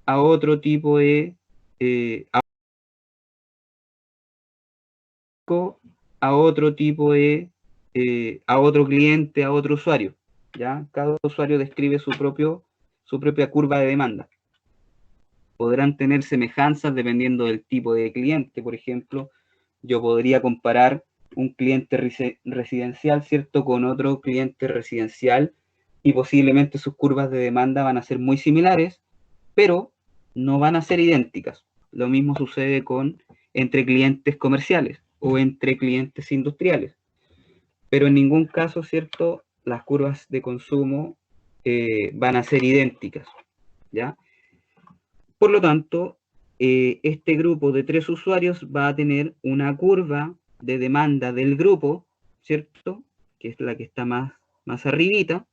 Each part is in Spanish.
a otro tipo de, a otro tipo de, a otro cliente, a otro usuario, ¿ya? Cada usuario describe su propia curva de demanda. Podrán tener semejanzas dependiendo del tipo de cliente. Por ejemplo, yo podría comparar un cliente residencial, ¿cierto?, con otro cliente residencial, y posiblemente sus curvas de demanda van a ser muy similares, pero no van a ser idénticas. Lo mismo sucede entre clientes comerciales o entre clientes industriales. Pero en ningún caso, ¿cierto?, las curvas de consumo van a ser idénticas, ¿ya? Por lo tanto, este grupo de 3 usuarios va a tener una curva de demanda del grupo, ¿cierto?, que es la que está más arribita,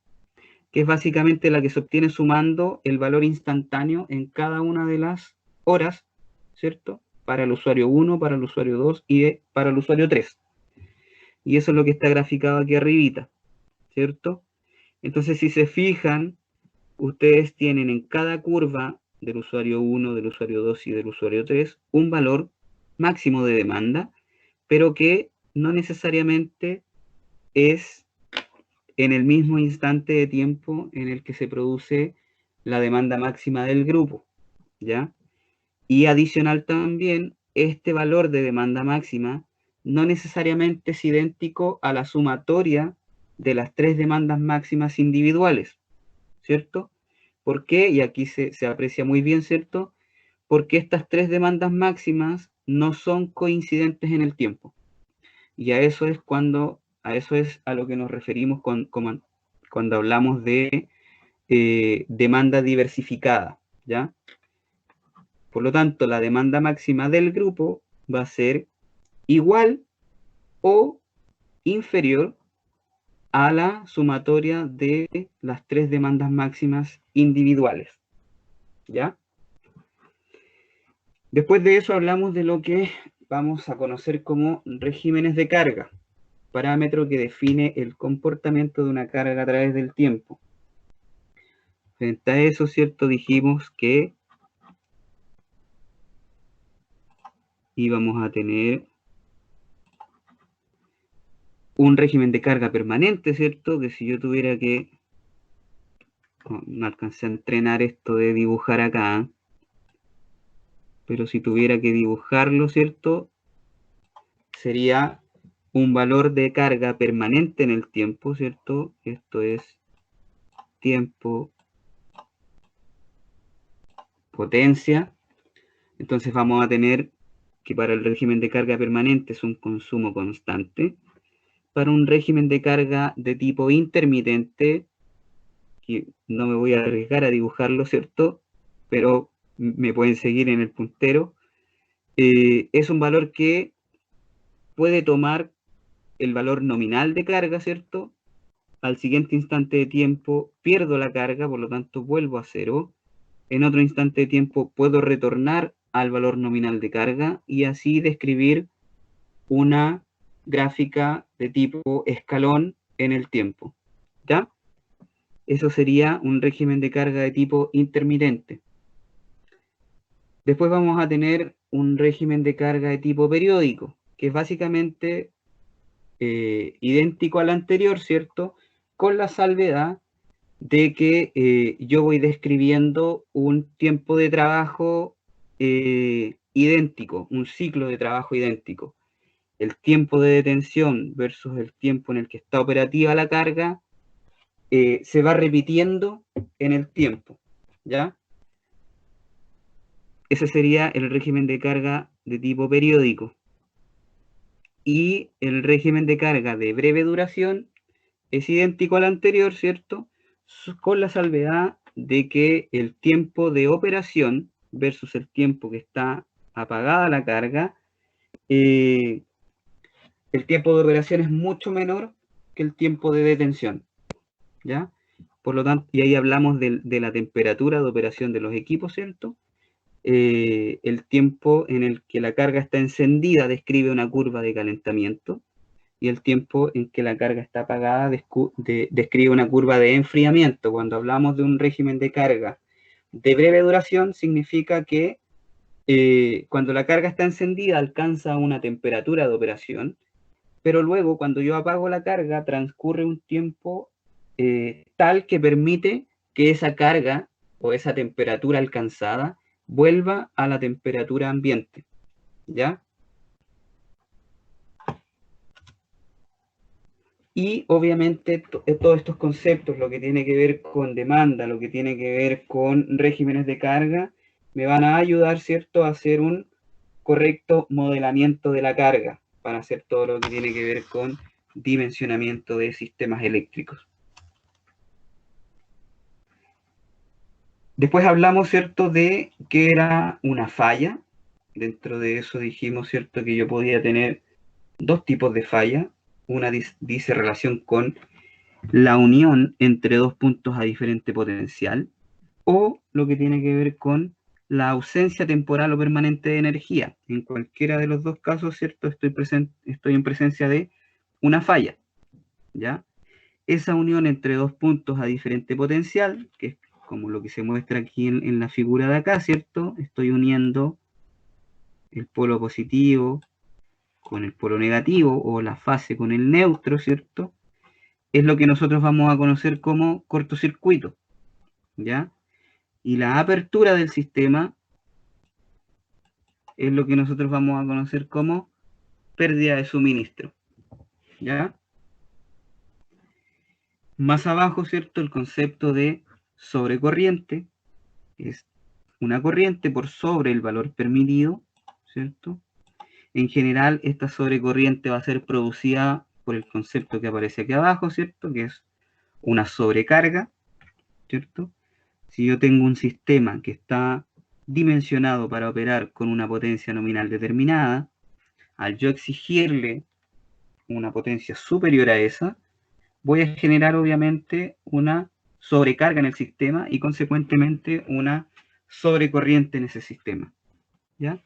que es básicamente la que se obtiene sumando el valor instantáneo en cada una de las horas, ¿cierto?, para el usuario 1, para el usuario 2 y para el usuario 3. Y eso es lo que está graficado aquí arribita, ¿cierto? Entonces, si se fijan, ustedes tienen en cada curva del usuario 1, del usuario 2 y del usuario 3 un valor máximo de demanda, pero que no necesariamente es en el mismo instante de tiempo en el que se produce la demanda máxima del grupo, ¿ya? Y adicional también, este valor de demanda máxima no necesariamente es idéntico a la sumatoria de las 3 demandas máximas individuales, ¿cierto? ¿Por qué? Y aquí se aprecia muy bien, ¿cierto? Porque estas 3 demandas máximas no son coincidentes en el tiempo. Y a eso es a lo que nos referimos cuando hablamos de demanda diversificada, ¿ya? Por lo tanto, la demanda máxima del grupo va a ser igual o inferior a la sumatoria de las 3 demandas máximas individuales, ¿ya? Después de eso hablamos de lo que vamos a conocer como regímenes de carga, parámetro que define el comportamiento de una carga a través del tiempo. Frente a eso, ¿cierto?, dijimos que íbamos a tener un régimen de carga permanente, ¿cierto? Que si yo tuviera que... no alcancé a entrenar esto de dibujar acá, pero si tuviera que dibujarlo, ¿cierto?, sería un valor de carga permanente en el tiempo, ¿cierto? Esto es tiempo, potencia. Entonces vamos a tener que para el régimen de carga permanente es un consumo constante. Para un régimen de carga de tipo intermitente, que no me voy a arriesgar a dibujarlo, ¿cierto?, pero me pueden seguir en el puntero, es un valor que puede tomar el valor nominal de carga, ¿cierto? Al siguiente instante de tiempo pierdo la carga, por lo tanto vuelvo a cero. En otro instante de tiempo puedo retornar al valor nominal de carga y así describir una gráfica de tipo escalón en el tiempo, ¿ya? Eso sería un régimen de carga de tipo intermitente. Después vamos a tener un régimen de carga de tipo periódico, que es básicamente idéntico al anterior, ¿cierto?, con la salvedad de que yo voy describiendo un tiempo de trabajo idéntico, un ciclo de trabajo idéntico. El tiempo de detención versus el tiempo en el que está operativa la carga se va repitiendo en el tiempo, ¿ya? Ese sería el régimen de carga de tipo periódico. Y el régimen de carga de breve duración es idéntico al anterior, ¿cierto?, con la salvedad de que el tiempo de operación versus el tiempo que está apagada la carga, el tiempo de operación es mucho menor que el tiempo de detención, ¿ya? Por lo tanto, y ahí hablamos de la temperatura de operación de los equipos, ¿cierto? El tiempo en el que la carga está encendida describe una curva de calentamiento, y el tiempo en que la carga está apagada describe una curva de enfriamiento. Cuando hablamos de un régimen de carga de breve duración significa que cuando la carga está encendida alcanza una temperatura de operación, pero luego cuando yo apago la carga transcurre un tiempo tal que permite que esa carga o esa temperatura alcanzada vuelva a la temperatura ambiente, ¿ya? Y obviamente todos estos conceptos, lo que tiene que ver con demanda, lo que tiene que ver con regímenes de carga, me van a ayudar, ¿cierto?, a hacer un correcto modelamiento de la carga, para hacer todo lo que tiene que ver con dimensionamiento de sistemas eléctricos. Después hablamos, ¿cierto?, de qué era una falla. Dentro de eso dijimos, ¿cierto?, que yo podía tener dos tipos de falla. Una dice relación con la unión entre dos puntos a diferente potencial, o lo que tiene que ver con la ausencia temporal o permanente de energía. En cualquiera de los dos casos, ¿cierto?, estoy en presencia de una falla, ¿ya? Esa unión entre dos puntos a diferente potencial, que es como lo que se muestra aquí en la figura de acá, ¿cierto? Estoy uniendo el polo positivo con el polo negativo, o la fase con el neutro, ¿cierto? Es lo que nosotros vamos a conocer como cortocircuito, ¿ya? Y la apertura del sistema es lo que nosotros vamos a conocer como pérdida de suministro, ¿ya? Más abajo, ¿cierto?, el concepto de sobrecorriente es una corriente por sobre el valor permitido, ¿cierto? En general, esta sobrecorriente va a ser producida por el concepto que aparece aquí abajo, ¿cierto?, que es una sobrecarga, ¿cierto? Si yo tengo un sistema que está dimensionado para operar con una potencia nominal determinada, al yo exigirle una potencia superior a esa, voy a generar obviamente una sobrecarga en el sistema y consecuentemente una sobrecorriente en ese sistema, ¿ya?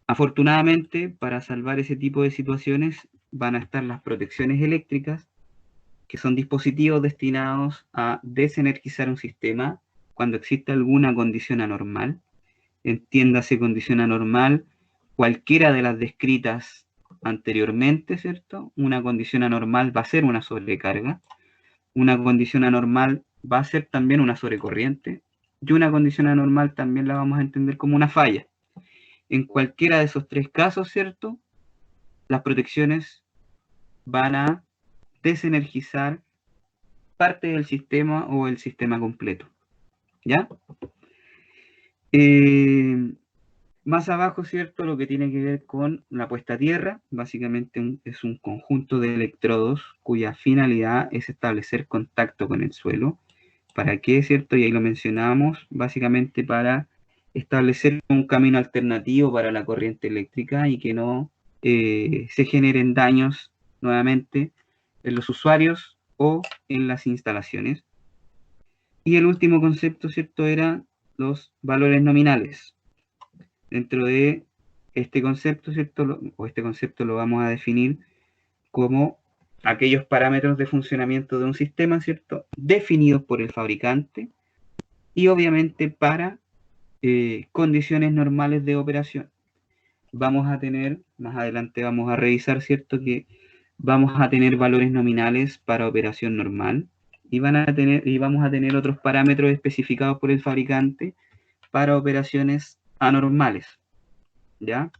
Afortunadamente, para salvar ese tipo de situaciones van a estar las protecciones eléctricas, que son dispositivos destinados a desenergizar un sistema cuando existe alguna condición anormal. Entiéndase condición anormal cualquiera de las descritas anteriormente, ¿cierto? Una condición anormal va a ser una sobrecarga, una condición anormal va a ser también una sobrecorriente, y una condición anormal también la vamos a entender como una falla. En cualquiera de esos tres casos, ¿cierto?, las protecciones van a desenergizar parte del sistema o el sistema completo, ¿ya? Más abajo, ¿cierto?, lo que tiene que ver con la puesta a tierra, básicamente es un conjunto de electrodos cuya finalidad es establecer contacto con el suelo. ¿Para qué, cierto? Y ahí lo mencionamos, básicamente para establecer un camino alternativo para la corriente eléctrica y que no se generen daños nuevamente en los usuarios o en las instalaciones. Y el último concepto, ¿cierto?, era los valores nominales. Dentro de este concepto, ¿cierto?, este concepto lo vamos a definir como aquellos parámetros de funcionamiento de un sistema, ¿cierto?, definidos por el fabricante y obviamente para condiciones normales de operación. Vamos a tener, más adelante vamos a revisar, ¿cierto?, que vamos a tener valores nominales para operación normal y vamos a tener otros parámetros especificados por el fabricante para operaciones anormales, ¿ya?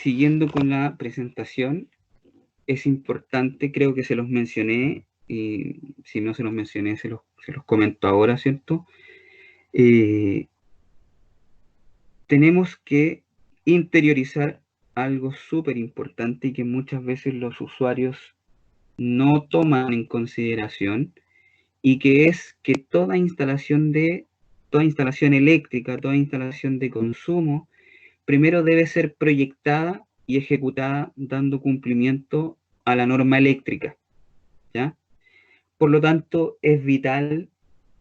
Siguiendo con la presentación, es importante, creo que se los mencioné, y si no se los mencioné, se los comento ahora, ¿cierto? Tenemos que interiorizar algo súper importante y que muchas veces los usuarios no toman en consideración, y que es que toda instalación eléctrica, toda instalación de consumo, primero debe ser proyectada y ejecutada dando cumplimiento a la norma eléctrica, ¿ya? Por lo tanto, es vital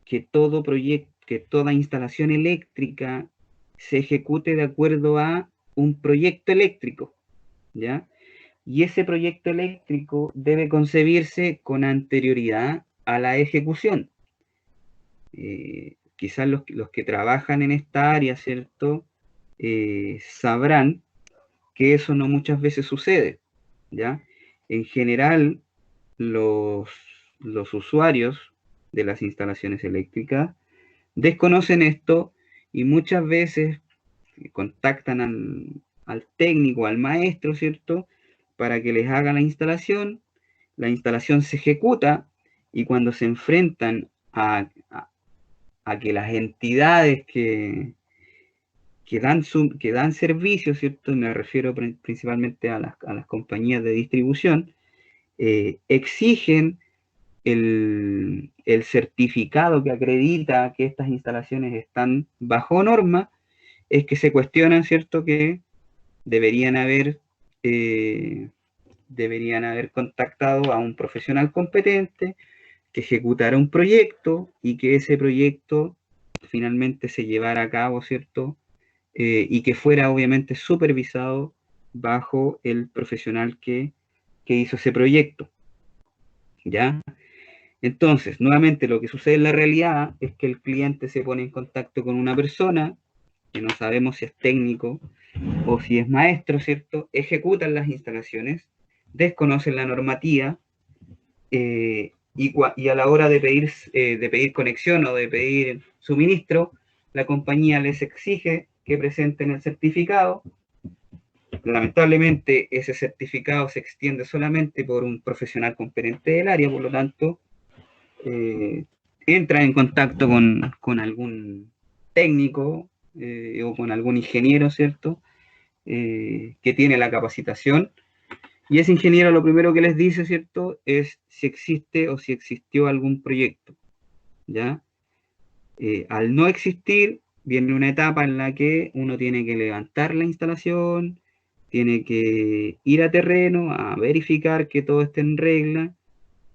que que toda instalación eléctrica se ejecute de acuerdo a un proyecto eléctrico, ¿ya? Y ese proyecto eléctrico debe concebirse con anterioridad a la ejecución. Quizás los que trabajan en esta área, ¿cierto? Sabrán que eso no muchas veces sucede, ¿ya? En general, los, los usuarios de las instalaciones eléctricas desconocen esto y muchas veces contactan al técnico, al maestro, ¿cierto? Para que les haga la instalación se ejecuta y cuando se enfrentan a que las entidades que dan servicio, ¿cierto? Me refiero principalmente a las compañías de distribución, exigen el certificado que acredita que estas instalaciones están bajo norma, es que se cuestionan, ¿cierto?, que deberían haber, eh, deberían haber contactado a un profesional competente que ejecutara un proyecto y que ese proyecto finalmente se llevara a cabo, ¿cierto? Y que fuera obviamente supervisado bajo el profesional que hizo ese proyecto, ¿ya? Entonces, nuevamente lo que sucede en la realidad es que el cliente se pone en contacto con una persona que no sabemos si es técnico o si es maestro, ¿cierto? Ejecutan las instalaciones, desconocen la normativa y a la hora de pedir conexión o de pedir suministro, la compañía les exige que presenten el certificado. Lamentablemente, ese certificado se extiende solamente por un profesional competente del área, por lo tanto, entra en contacto con algún técnico o con algún ingeniero, ¿cierto? Que tiene la capacitación. Y ese ingeniero lo primero que les dice, ¿cierto?, es si existe o si existió algún proyecto, ¿ya? Al no existir, viene una etapa en la que uno tiene que levantar la instalación, tiene que ir a terreno a verificar que todo esté en regla,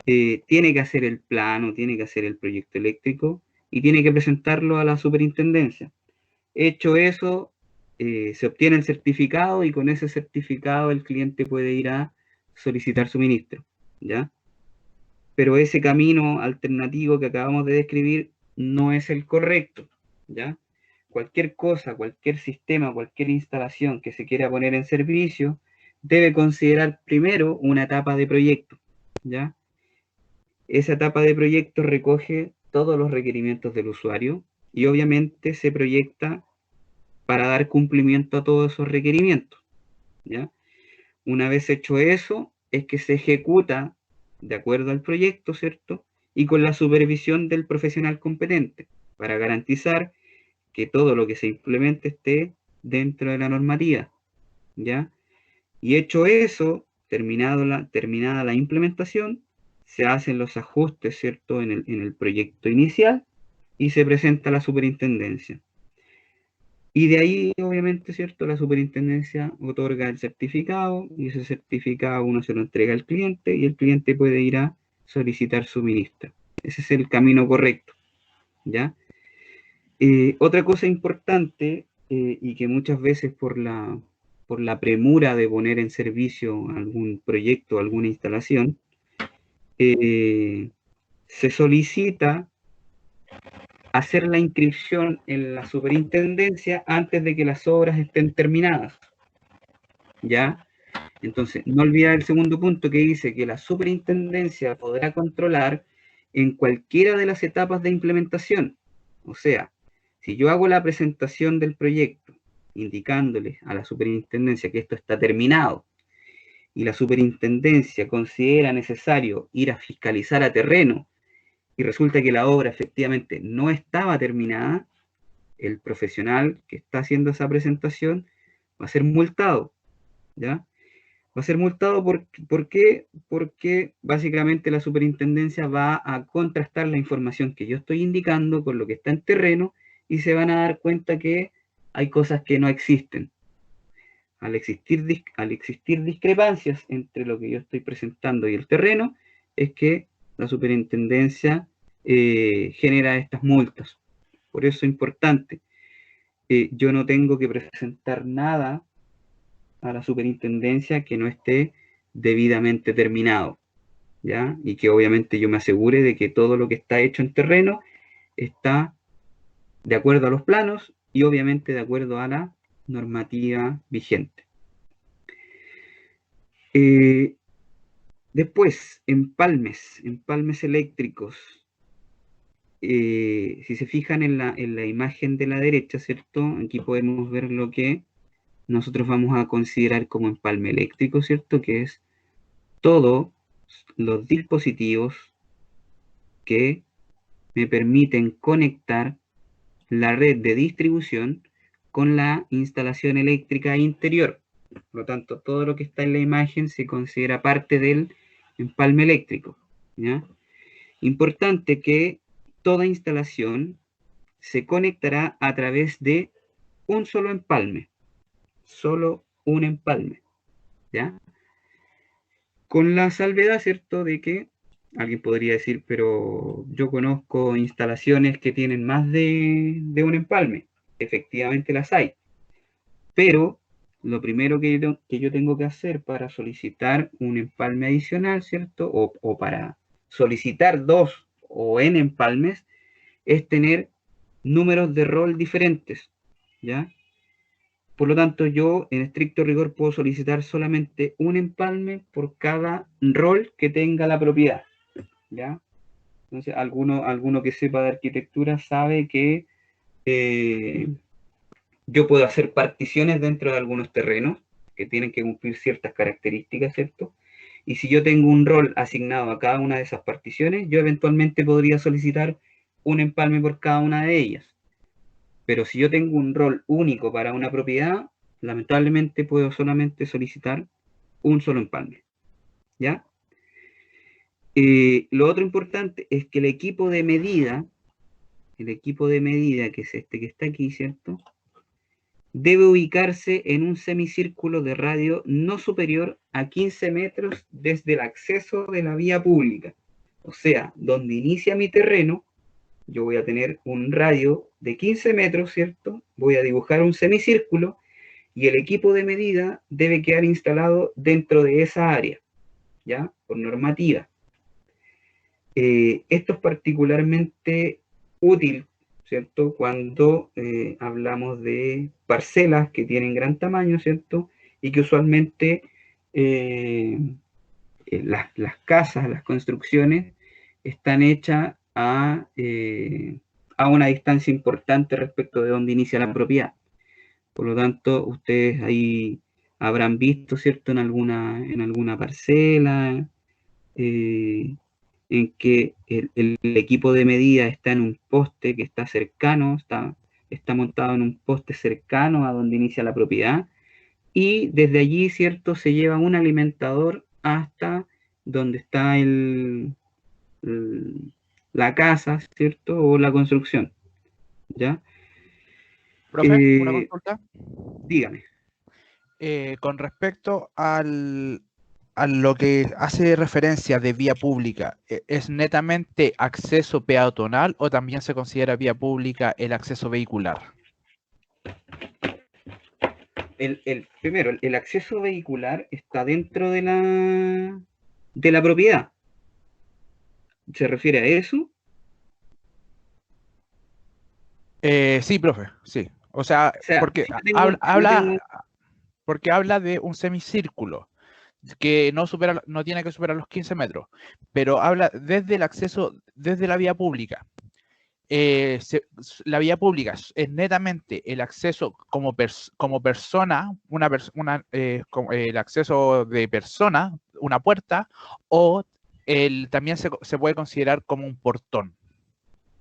tiene que hacer el plano, tiene que hacer el proyecto eléctrico y tiene que presentarlo a la superintendencia. Hecho eso, se obtiene el certificado y con ese certificado el cliente puede ir a solicitar suministro, ¿ya? Pero ese camino alternativo que acabamos de describir no es el correcto, ¿ya? Cualquier cosa, cualquier sistema, cualquier instalación que se quiera poner en servicio debe considerar primero una etapa de proyecto, ¿ya? Esa etapa de proyecto recoge todos los requerimientos del usuario y obviamente se proyecta para dar cumplimiento a todos esos requerimientos, ¿ya? Una vez hecho eso, es que se ejecuta de acuerdo al proyecto, ¿cierto? Y con la supervisión del profesional competente, para garantizar que todo lo que se implemente esté dentro de la normativa, ¿ya? Y hecho eso, terminada la implementación, se hacen los ajustes, ¿cierto?, en el proyecto inicial y se presenta a la superintendencia. Y de ahí, obviamente, ¿cierto?, la superintendencia otorga el certificado y ese certificado uno se lo entrega al cliente y el cliente puede ir a solicitar suministro. Ese es el camino correcto, ¿ya? Otra cosa importante y que muchas veces por la premura de poner en servicio algún proyecto, alguna instalación, se solicita hacer la inscripción en la superintendencia antes de que las obras estén terminadas, ¿ya? Entonces, no olvidar el segundo punto que dice que la superintendencia podrá controlar en cualquiera de las etapas de implementación. O sea, si yo hago la presentación del proyecto indicándole a la superintendencia que esto está terminado y la superintendencia considera necesario ir a fiscalizar a terreno y resulta que la obra efectivamente no estaba terminada, el profesional que está haciendo esa presentación va a ser multado, ¿ya? Va a ser multado ¿por qué? Porque básicamente la superintendencia va a contrastar la información que yo estoy indicando con lo que está en terreno y se van a dar cuenta que hay cosas que no existen. Al existir discrepancias entre lo que yo estoy presentando y el terreno, es que la superintendencia genera estas multas. Por eso es importante. Yo no tengo que presentar nada a la superintendencia que no esté debidamente terminado, ¿ya? Y que obviamente yo me asegure de que todo lo que está hecho en terreno está de acuerdo a los planos y obviamente de acuerdo a la normativa vigente. Después, empalmes eléctricos. Si se fijan en la imagen de la derecha, ¿cierto? Aquí podemos ver lo que nosotros vamos a considerar como empalme eléctrico, ¿cierto? Que es todos los dispositivos que me permiten conectar la red de distribución con la instalación eléctrica interior. Por lo tanto, todo lo que está en la imagen se considera parte del empalme eléctrico, ¿ya? Importante que toda instalación se conectará a través de un solo empalme, solo un empalme, ¿ya? Con la salvedad, ¿cierto?, de que alguien podría decir, pero yo conozco instalaciones que tienen más de un empalme. Efectivamente las hay. Pero lo primero que yo tengo que hacer para solicitar un empalme adicional, ¿cierto? O para solicitar 2 o n empalmes, es tener números de rol diferentes, ¿ya? Por lo tanto, yo en estricto rigor puedo solicitar solamente un empalme por cada rol que tenga la propiedad, ¿ya? Entonces, alguno que sepa de arquitectura sabe que yo puedo hacer particiones dentro de algunos terrenos que tienen que cumplir ciertas características, ¿cierto? Y si yo tengo un rol asignado a cada una de esas particiones, yo eventualmente podría solicitar un empalme por cada una de ellas. Pero si yo tengo un rol único para una propiedad, lamentablemente puedo solamente solicitar un solo empalme, ¿ya? Lo otro importante es que el equipo de medida que es este que está aquí, ¿cierto?, debe ubicarse en un semicírculo de radio no superior a 15 metros desde el acceso de la vía pública. O sea, donde inicia mi terreno, yo voy a tener un radio de 15 metros, ¿cierto? Voy a dibujar un semicírculo y el equipo de medida debe quedar instalado dentro de esa área, ¿ya? Por normativa. Esto es particularmente útil, ¿cierto? Cuando hablamos de parcelas que tienen gran tamaño, ¿cierto? Y que usualmente las casas, las construcciones, están hechas a una distancia importante respecto de donde inicia la propiedad. Por lo tanto, ustedes ahí habrán visto, ¿cierto?, en alguna parcela, en que el equipo de medida está en un poste que está cercano, está montado en un poste cercano a donde inicia la propiedad, y desde allí, ¿cierto?, se lleva un alimentador hasta donde está la casa, ¿cierto?, o la construcción, ¿ya? Profe, una consulta. Dígame. Con respecto a lo que hace referencia de vía pública, ¿es netamente acceso peatonal o también se considera vía pública el acceso vehicular? Primero, el acceso vehicular está dentro de la propiedad. ¿Se refiere a eso? Sí, profe, sí. O sea, O sea, porque si yo tengo porque habla de un semicírculo que no tiene que superar los 15 metros, pero habla desde el acceso, desde la vía pública. La vía pública es netamente el acceso como persona, el acceso de persona, una puerta, o también se puede considerar como un portón,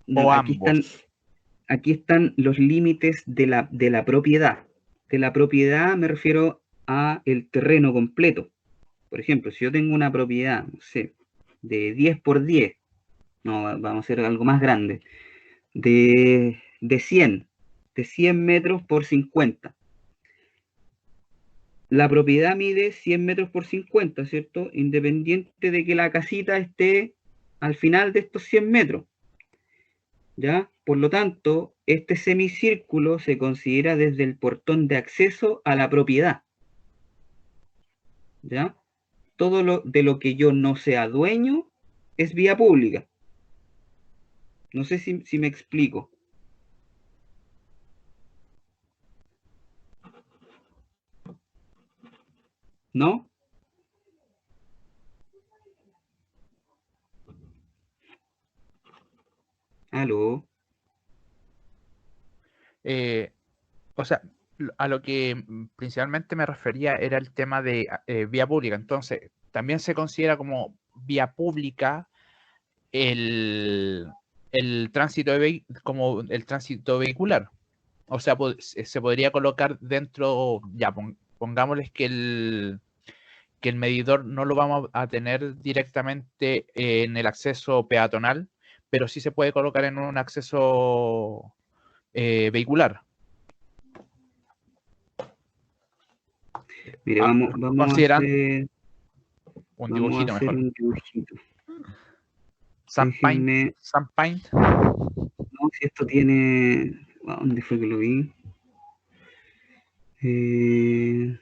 no, o ambos. aquí están los límites de la propiedad. De la propiedad me refiero a el terreno completo. Por ejemplo, si yo tengo una propiedad, no sé, de 10 por 10, no, vamos a hacer algo más grande, de 100 metros por 50. La propiedad mide 100 metros por 50, ¿cierto? Independiente de que la casita esté al final de estos 100 metros, ¿ya? Por lo tanto, este semicírculo se considera desde el portón de acceso a la propiedad, ¿ya? todo lo de lo que yo no sea dueño es vía pública. No sé si me explico. ¿No? ¿Aló? O sea, a lo que principalmente me refería era el tema de vía pública. Entonces, también se considera como vía pública el, como el tránsito vehicular. O sea, se podría colocar dentro, ya pongámosles que el medidor no lo vamos a tener directamente en el acceso peatonal, pero sí se puede colocar en un acceso vehicular. Mire, vamos a Considerando hacer, un dibujito mejor. un dibujito. Sunpaint. Déjenme, Sunpaint. no, si esto tiene, ¿dónde fue que lo vi? En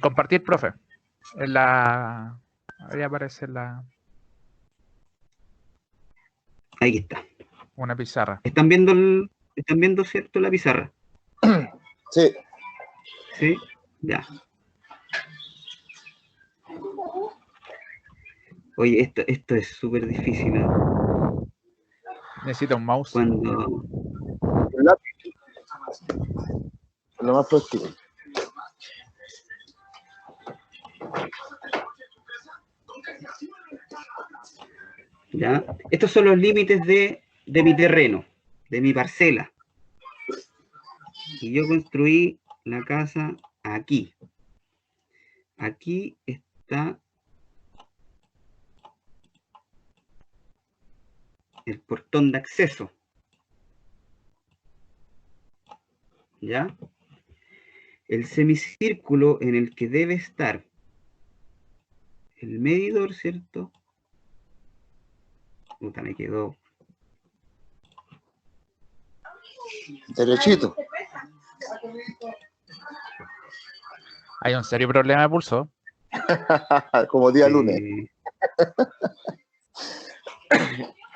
compartir, profe. En la. Ahí aparece Ahí está. una pizarra. ¿Están viendo, cierto, la pizarra? Sí. Sí, ya. Oye, esto es súper difícil, ¿eh? Necesita un mouse. Cuando... El lápiz. Lo más práctico. ¿Ya? Estos son los límites de mi terreno, de mi parcela. Y yo construí la casa aquí. Aquí está el portón de acceso. ¿Ya? El semicírculo en el que debe estar el medidor, ¿cierto? Puta, me quedó. Derechito. Hay un serio problema de pulso. Como día lunes.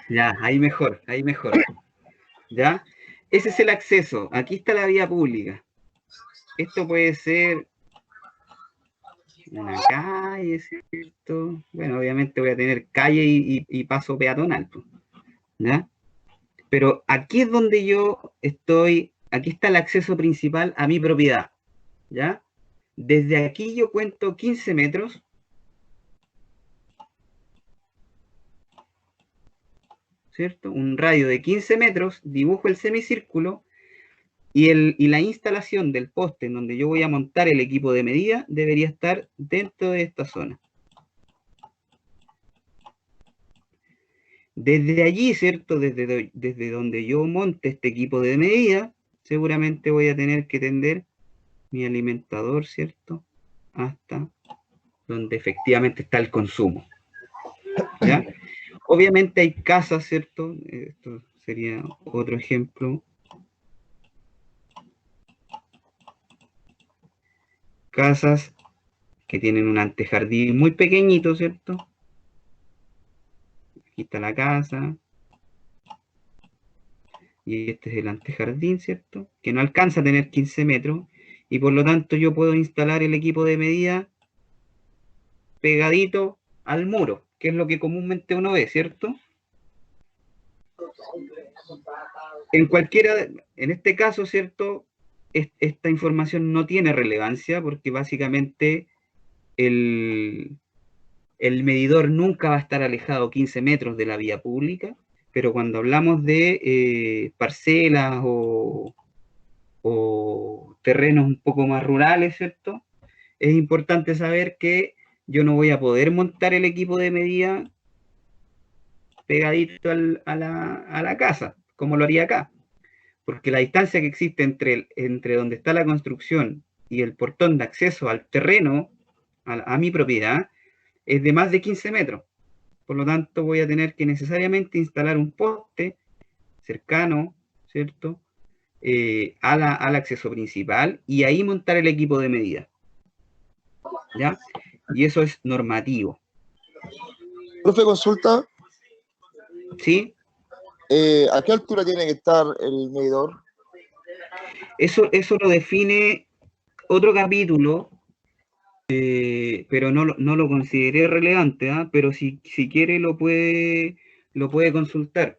Ya, ahí mejor, ahí mejor. ¿Ya? Ese es el acceso. Aquí está la vía pública. Esto puede ser una calle, ¿cierto? Bueno, obviamente voy a tener calle y paso peatonal, ¿ya? Pero aquí es donde yo estoy, aquí está el acceso principal a mi propiedad, ¿ya? Desde aquí yo cuento 15 metros. ¿Cierto? Un radio de 15 metros, dibujo el semicírculo y la instalación del poste en donde yo voy a montar el equipo de medida debería estar dentro de esta zona. Desde allí, ¿cierto? Desde donde yo monte este equipo de medida, seguramente voy a tener que tender mi alimentador, ¿cierto? Hasta donde efectivamente está el consumo. ¿Ya? Obviamente hay casas, ¿cierto? Esto sería otro ejemplo. Casas que tienen un antejardín muy pequeñito, ¿cierto? Aquí está la casa. Y este es el antejardín, ¿cierto? Que no alcanza a tener 15 metros. Y por lo tanto yo puedo instalar el equipo de medida pegadito al muro, que es lo que comúnmente uno ve, ¿cierto? En este caso, ¿cierto? Esta información no tiene relevancia porque básicamente el medidor nunca va a estar alejado 15 metros de la vía pública, pero cuando hablamos de parcelas o terrenos un poco más rurales, ¿cierto? Es importante saber que yo no voy a poder montar el equipo de medida pegadito a la casa, como lo haría acá, porque la distancia que existe entre donde está la construcción y el portón de acceso al terreno, a mi propiedad, es de más de 15 metros. Por lo tanto, voy a tener que necesariamente instalar un poste cercano, ¿cierto? al acceso principal y ahí montar el equipo de medida. ¿Ya? Y eso es normativo. Profe, consulta, ¿Sí? ¿a qué altura tiene que estar el medidor? Eso lo define otro capítulo, pero no lo consideré relevante, ¿ah? Pero si quiere lo puede consultar.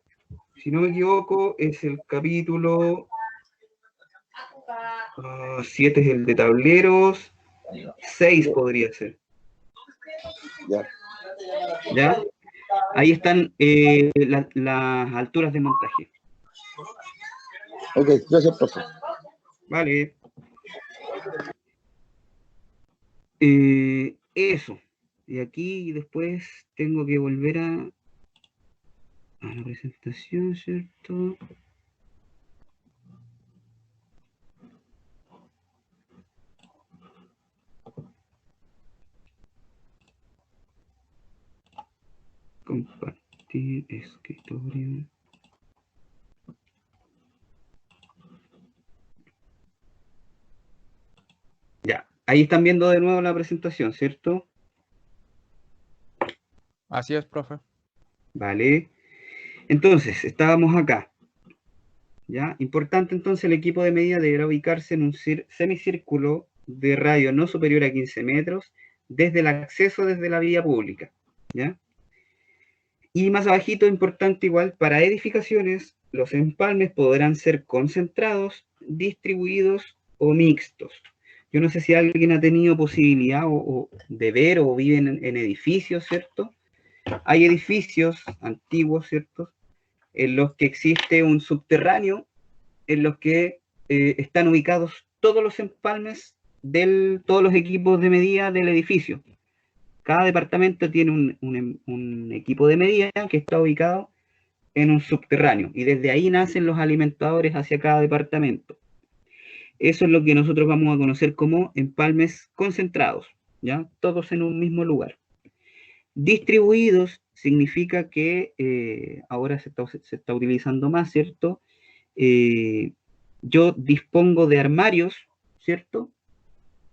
Si no me equivoco, es el capítulo 7 es el de tableros, 6 podría ser. Ya. ¿Ya? Ahí están las alturas de montaje. Ok, gracias, profe. Vale. Eso. Y aquí después tengo que volver a la presentación, ¿cierto? Compartir escritorio. Ya, ahí están viendo de nuevo la presentación, ¿cierto? Así es, profe. Vale. Entonces, estábamos acá. ¿Ya? Importante entonces, el equipo de medida deberá ubicarse en un semicírculo de radio no superior a 15 metros desde el acceso desde la vía pública. ¿Ya? Y más abajito, importante igual, para edificaciones, los empalmes podrán ser concentrados, distribuidos o mixtos. Yo no sé si alguien ha tenido posibilidad de ver o viven en edificios, ¿cierto? Hay edificios antiguos, ¿cierto? En los que existe un subterráneo, en los que están ubicados todos los empalmes todos los equipos de medida del edificio. Cada departamento tiene un equipo de medida que está ubicado en un subterráneo y desde ahí nacen los alimentadores hacia cada departamento. Eso es lo que nosotros vamos a conocer como empalmes concentrados, ¿ya? Todos en un mismo lugar. Distribuidos significa que ahora se está utilizando más, ¿cierto? Yo dispongo de armarios, ¿cierto?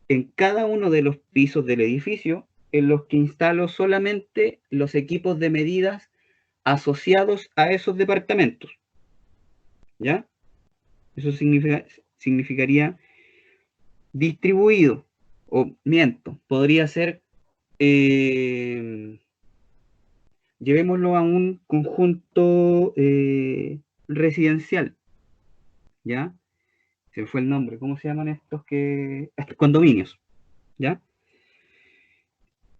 En cada uno de los pisos del edificio, en los que instalo solamente los equipos de medidas asociados a esos departamentos. ¿Ya? Eso significaría distribuido, o miento, podría ser, llevémoslo a un conjunto residencial, ¿ya? Se me fue el nombre, ¿cómo se llaman estos condominios, ¿ya?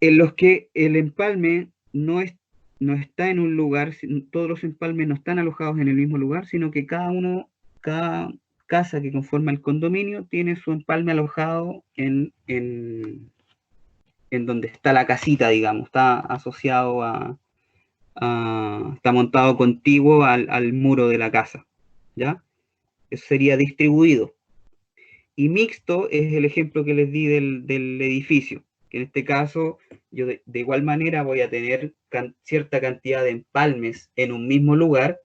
En los que el empalme no está en un lugar, todos los empalmes no están alojados en el mismo lugar, sino que cada casa que conforma el condominio tiene su empalme alojado en donde está la casita, digamos, está asociado está montado contiguo al muro de la casa, ¿ya? Eso sería distribuido. Y mixto es el ejemplo que les di del edificio, que en este caso yo de igual manera voy a tener cierta cantidad de empalmes en un mismo lugar,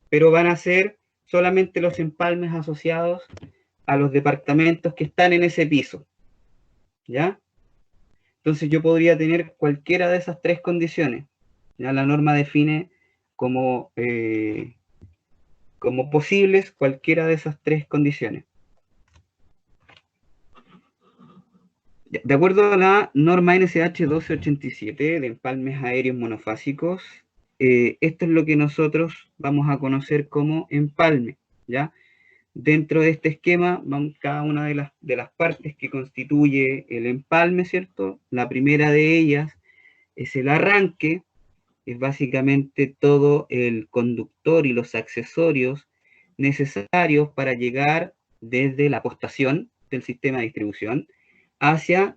pero van a ser solamente los empalmes asociados a los departamentos que están en ese piso, ¿ya? Entonces yo podría tener cualquiera de esas tres condiciones. Ya la norma define como, como posibles cualquiera de esas tres condiciones. De acuerdo a la norma NSH 1287 de empalmes aéreos monofásicos, esto es lo que nosotros vamos a conocer como empalme, ¿ya? Dentro de este esquema, cada una de las partes que constituye el empalme, ¿cierto? La primera de ellas es el arranque, es básicamente todo el conductor y los accesorios necesarios para llegar desde la postación del sistema de distribución hacia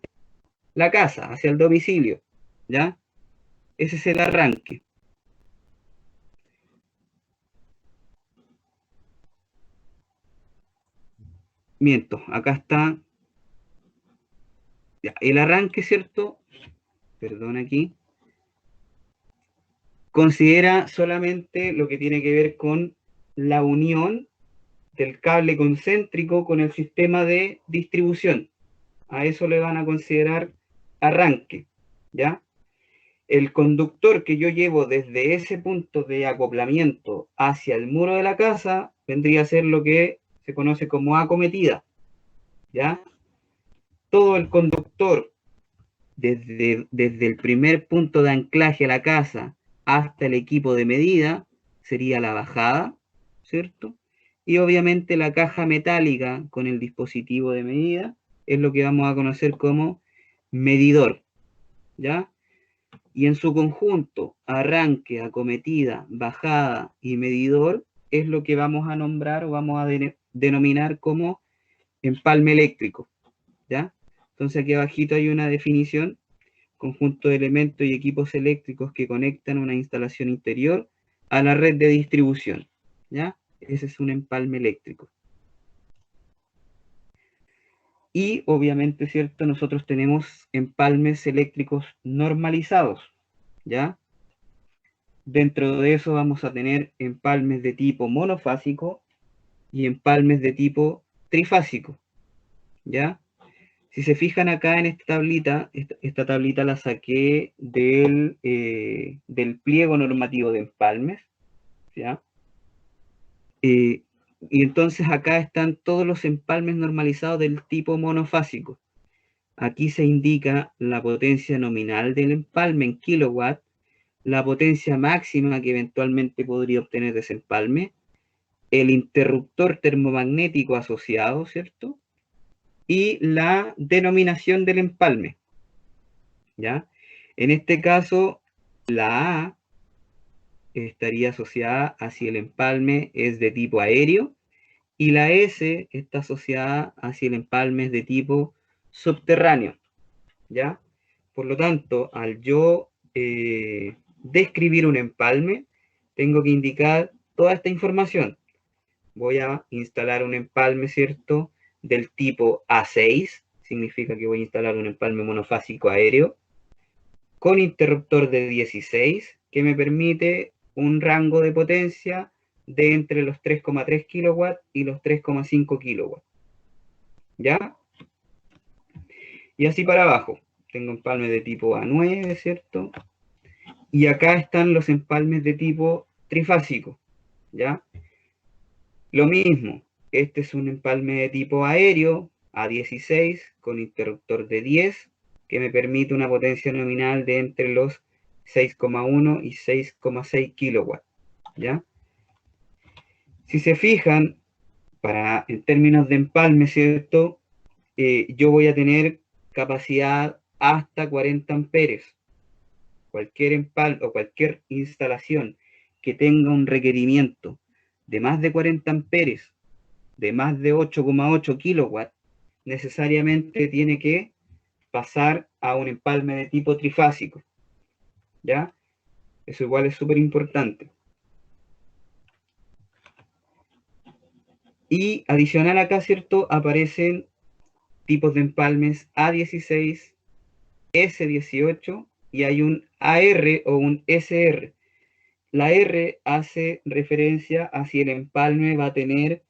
la casa, hacia el domicilio, ¿ya? Ese es el arranque. Miento, acá está ya, el arranque, ¿cierto? Perdón aquí. Considera solamente lo que tiene que ver con la unión del cable concéntrico con el sistema de distribución. A eso le van a considerar arranque, ¿ya? El conductor que yo llevo desde ese punto de acoplamiento hacia el muro de la casa vendría a ser lo que se conoce como acometida, ¿ya? Todo el conductor desde el primer punto de anclaje a la casa hasta el equipo de medida sería la bajada, ¿cierto? Y obviamente la caja metálica con el dispositivo de medida es lo que vamos a conocer como medidor, ¿ya? Y en su conjunto, arranque, acometida, bajada y medidor es lo que vamos a nombrar o vamos a denominar como empalme eléctrico, ¿ya? Entonces aquí abajito hay una definición: conjunto de elementos y equipos eléctricos que conectan una instalación interior a la red de distribución, ¿ya? Ese es un empalme eléctrico. Y obviamente, ¿cierto? Nosotros tenemos empalmes eléctricos normalizados, ¿ya? Dentro de eso vamos a tener empalmes de tipo monofásico y empalmes de tipo trifásico, ¿ya? Si se fijan acá en esta tablita la saqué del pliego normativo de empalmes, ¿ya? Y entonces acá están todos los empalmes normalizados del tipo monofásico. Aquí se indica la potencia nominal del empalme en kilowatt, la potencia máxima que eventualmente podría obtener de ese empalme, el interruptor termomagnético asociado, ¿cierto? Y la denominación del empalme, ¿ya? En este caso, la A estaría asociada a si el empalme es de tipo aéreo y la S está asociada a si el empalme es de tipo subterráneo, ¿ya? Por lo tanto, al yo describir un empalme, tengo que indicar toda esta información. Voy a instalar un empalme, ¿cierto?, del tipo A6, significa que voy a instalar un empalme monofásico aéreo, con interruptor de 16, que me permite un rango de potencia de entre los 3,3 kW y los 3,5 kW, ¿ya? Y así para abajo. Tengo empalmes de tipo A9, ¿cierto? Y acá están los empalmes de tipo trifásico, ¿ya? Lo mismo, este es un empalme de tipo aéreo, A16, con interruptor de 10, que me permite una potencia nominal de entre los 6,1 y 6,6 kilowatts, ¿ya? Si se fijan, en términos de empalme, ¿cierto? Yo voy a tener capacidad hasta 40 amperes. Cualquier empalme o cualquier instalación que tenga un requerimiento de más de 40 amperes, de más de 8,8 kilowatts, necesariamente tiene que pasar a un empalme de tipo trifásico, ¿ya? Eso igual es súper importante. Y adicional acá, ¿cierto?, aparecen tipos de empalmes A16, S18 y hay un AR o un SR. La R hace referencia a si el empalme va a tener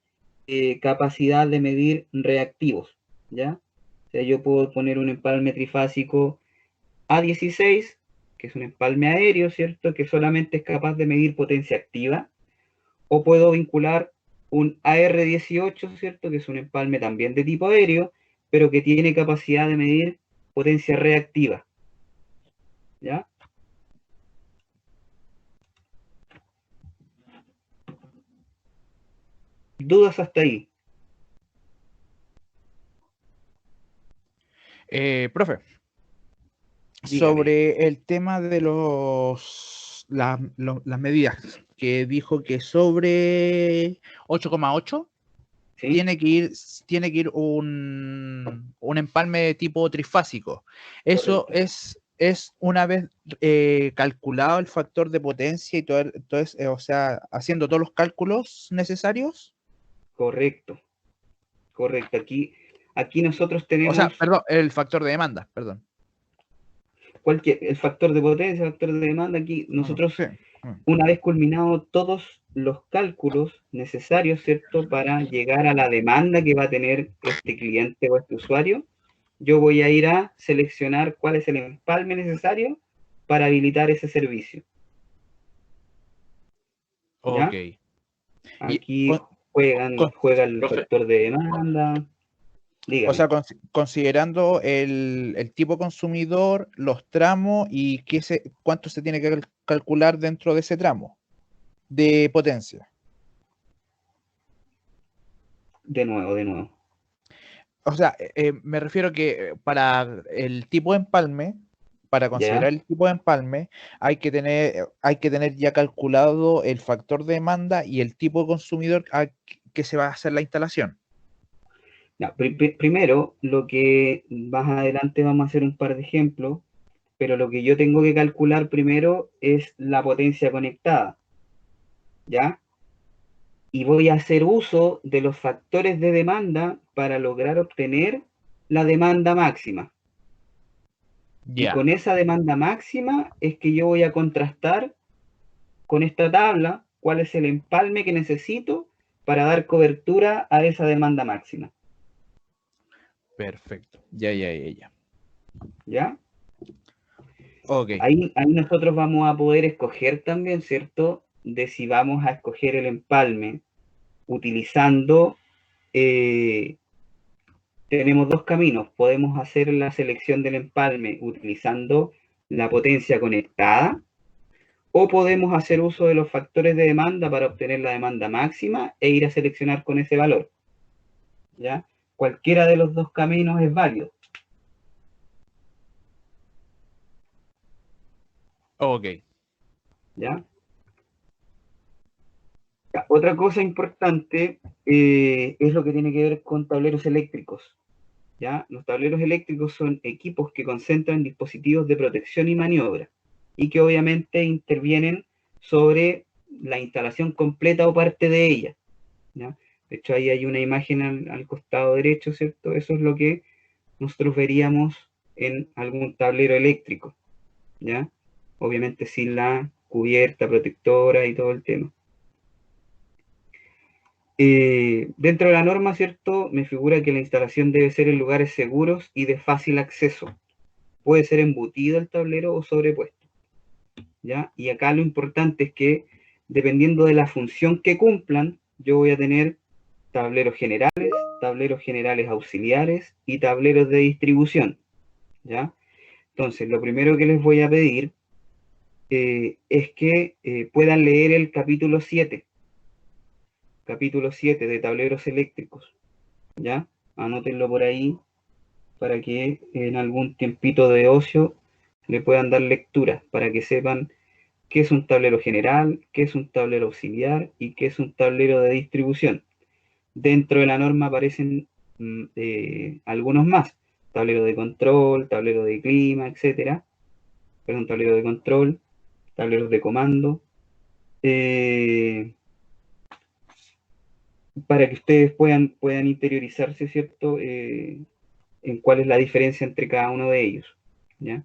capacidad de medir reactivos, ¿ya? O sea, yo puedo poner un empalme trifásico A16, que es un empalme aéreo, ¿cierto?, que solamente es capaz de medir potencia activa, o puedo vincular un AR18, ¿cierto?, que es un empalme también de tipo aéreo, pero que tiene capacidad de medir potencia reactiva, ¿ya? ¿Dudas hasta ahí? Profe, Dígame. sobre el tema de las medidas, que dijo que sobre 8,8 ¿Sí? tiene que ir un empalme de tipo trifásico. Eso Correcto. es una vez calculado el factor de potencia y todo, o sea, haciendo todos los cálculos necesarios. Correcto. Aquí nosotros O sea, tenemos perdón, el factor de demanda, perdón. el factor de potencia, el factor de demanda. Aquí nosotros, Sí. una vez culminado todos los cálculos necesarios, ¿cierto?, para llegar a la demanda que va a tener este cliente o este usuario, yo voy a ir a seleccionar cuál es el empalme necesario para habilitar ese servicio. ¿Ya? Ok. Aquí juega el profe. factor de demanda. Dígame. O sea, considerando el tipo consumidor, los tramos y cuánto se tiene que calcular dentro de ese tramo de potencia. De nuevo. O sea, me refiero que para el tipo de empalme, para considerar ¿Ya? el tipo de empalme, hay que tener ya calculado el factor de demanda y el tipo de consumidor que se va a hacer la instalación. Ya, primero, lo que más adelante vamos a hacer un par de ejemplos, pero lo que yo tengo que calcular primero es la potencia conectada. ¿Ya? Y voy a hacer uso de los factores de demanda para lograr obtener la demanda máxima. Y Ya, con esa demanda máxima es que yo voy a contrastar con esta tabla cuál es el empalme que necesito para dar cobertura a esa demanda máxima. perfecto. Ya. ¿Ya? Ok, Ahí nosotros vamos a poder escoger también, ¿cierto?, de si vamos a escoger el empalme utilizando, tenemos dos caminos. Podemos hacer la selección del empalme utilizando la potencia conectada, o podemos hacer uso de los factores de demanda para obtener la demanda máxima e ir a seleccionar con ese valor. ¿Ya? Cualquiera de los dos caminos es válido. ok. ¿Ya? Otra cosa importante es lo que tiene que ver con tableros eléctricos. ¿Ya? Los tableros eléctricos son equipos que concentran dispositivos de protección y maniobra y que obviamente intervienen sobre la instalación completa o parte de ella. ¿Ya? De hecho, ahí hay una imagen al costado derecho, ¿cierto? Eso es lo que nosotros veríamos en algún tablero eléctrico, ¿ya? Obviamente sin la cubierta protectora y todo el tema. Dentro de la norma, ¿cierto?, me figura que la instalación debe ser en lugares seguros y de fácil acceso. Puede ser embutido el tablero o sobrepuesto, ¿ya? Y acá lo importante es que, dependiendo de la función que cumplan, yo voy a tener tableros generales auxiliares y tableros de distribución, ¿ya? Entonces, lo primero que les voy a pedir es que puedan leer el capítulo 7 de tableros eléctricos, ¿ya? Anótenlo por ahí para que en algún tiempito de ocio le puedan dar lectura, para que sepan qué es un tablero general, qué es un tablero auxiliar y qué es un tablero de distribución. Dentro de la norma aparecen algunos más: tablero de control, tablero de clima, etcétera. Perdón, tablero de control, tableros de comando, para que ustedes puedan interiorizarse, ¿cierto?, en cuál es la diferencia entre cada uno de ellos, ¿ya?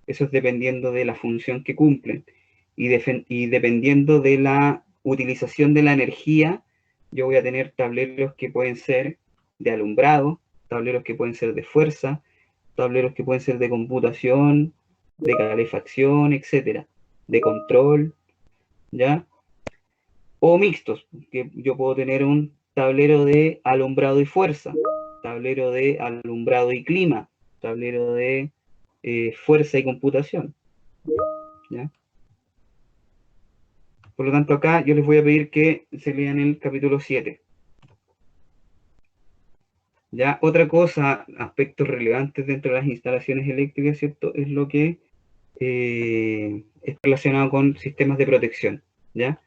Eso es dependiendo de la función que cumplen y dependiendo de la utilización de la energía. Yo voy a tener tableros que pueden ser de alumbrado, tableros que pueden ser de fuerza, tableros que pueden ser de computación, de calefacción, etcétera, de control, ¿ya? O mixtos, que yo puedo tener un tablero de alumbrado y fuerza, tablero de alumbrado y clima, tablero de fuerza y computación, ¿ya? Por lo tanto, acá yo les voy a pedir que se lean el capítulo 7. ¿Ya? Otra cosa, aspectos relevantes dentro de las instalaciones eléctricas, ¿cierto?, es lo que es relacionado con sistemas de protección, ¿ya?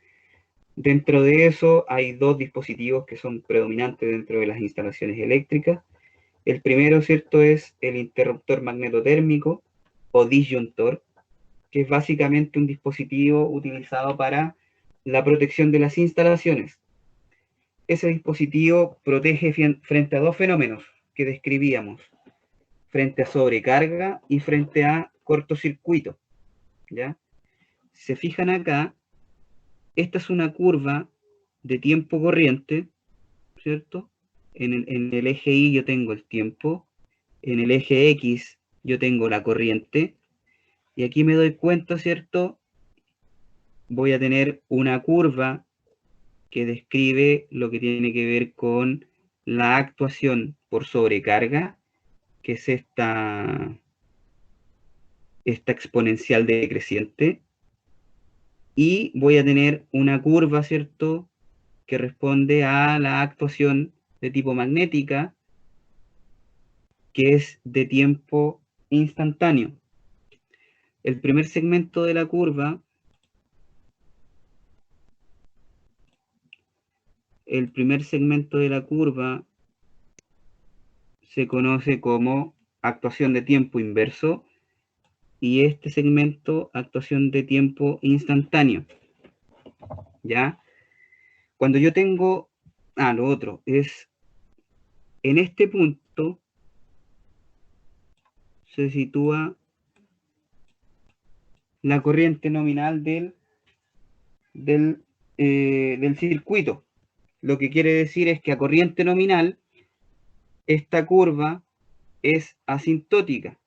Dentro de eso hay dos dispositivos que son predominantes dentro de las instalaciones eléctricas. El primero, ¿cierto?, es el interruptor magnetotérmico o disyuntor, que es básicamente un dispositivo utilizado para la protección de las instalaciones. Ese dispositivo protege frente a dos fenómenos que describíamos: frente a sobrecarga y frente a cortocircuito, ¿ya? Si se fijan acá, esta es una curva de tiempo corriente, ¿cierto? En el eje Y yo tengo el tiempo, en el eje X yo tengo la corriente, y aquí me doy cuenta, ¿cierto? Voy a tener una curva que describe lo que tiene que ver con la actuación por sobrecarga, que es esta exponencial decreciente, y voy a tener una curva, ¿cierto?, que responde a la actuación de tipo magnética, que es de tiempo instantáneo. El primer segmento de la curva, se conoce como actuación de tiempo inverso, y este segmento, actuación de tiempo instantáneo. ¿Ya? Cuando yo tengo... lo otro es... En este punto se sitúa la corriente nominal del circuito. Lo que quiere decir es que a corriente nominal esta curva es asintótica.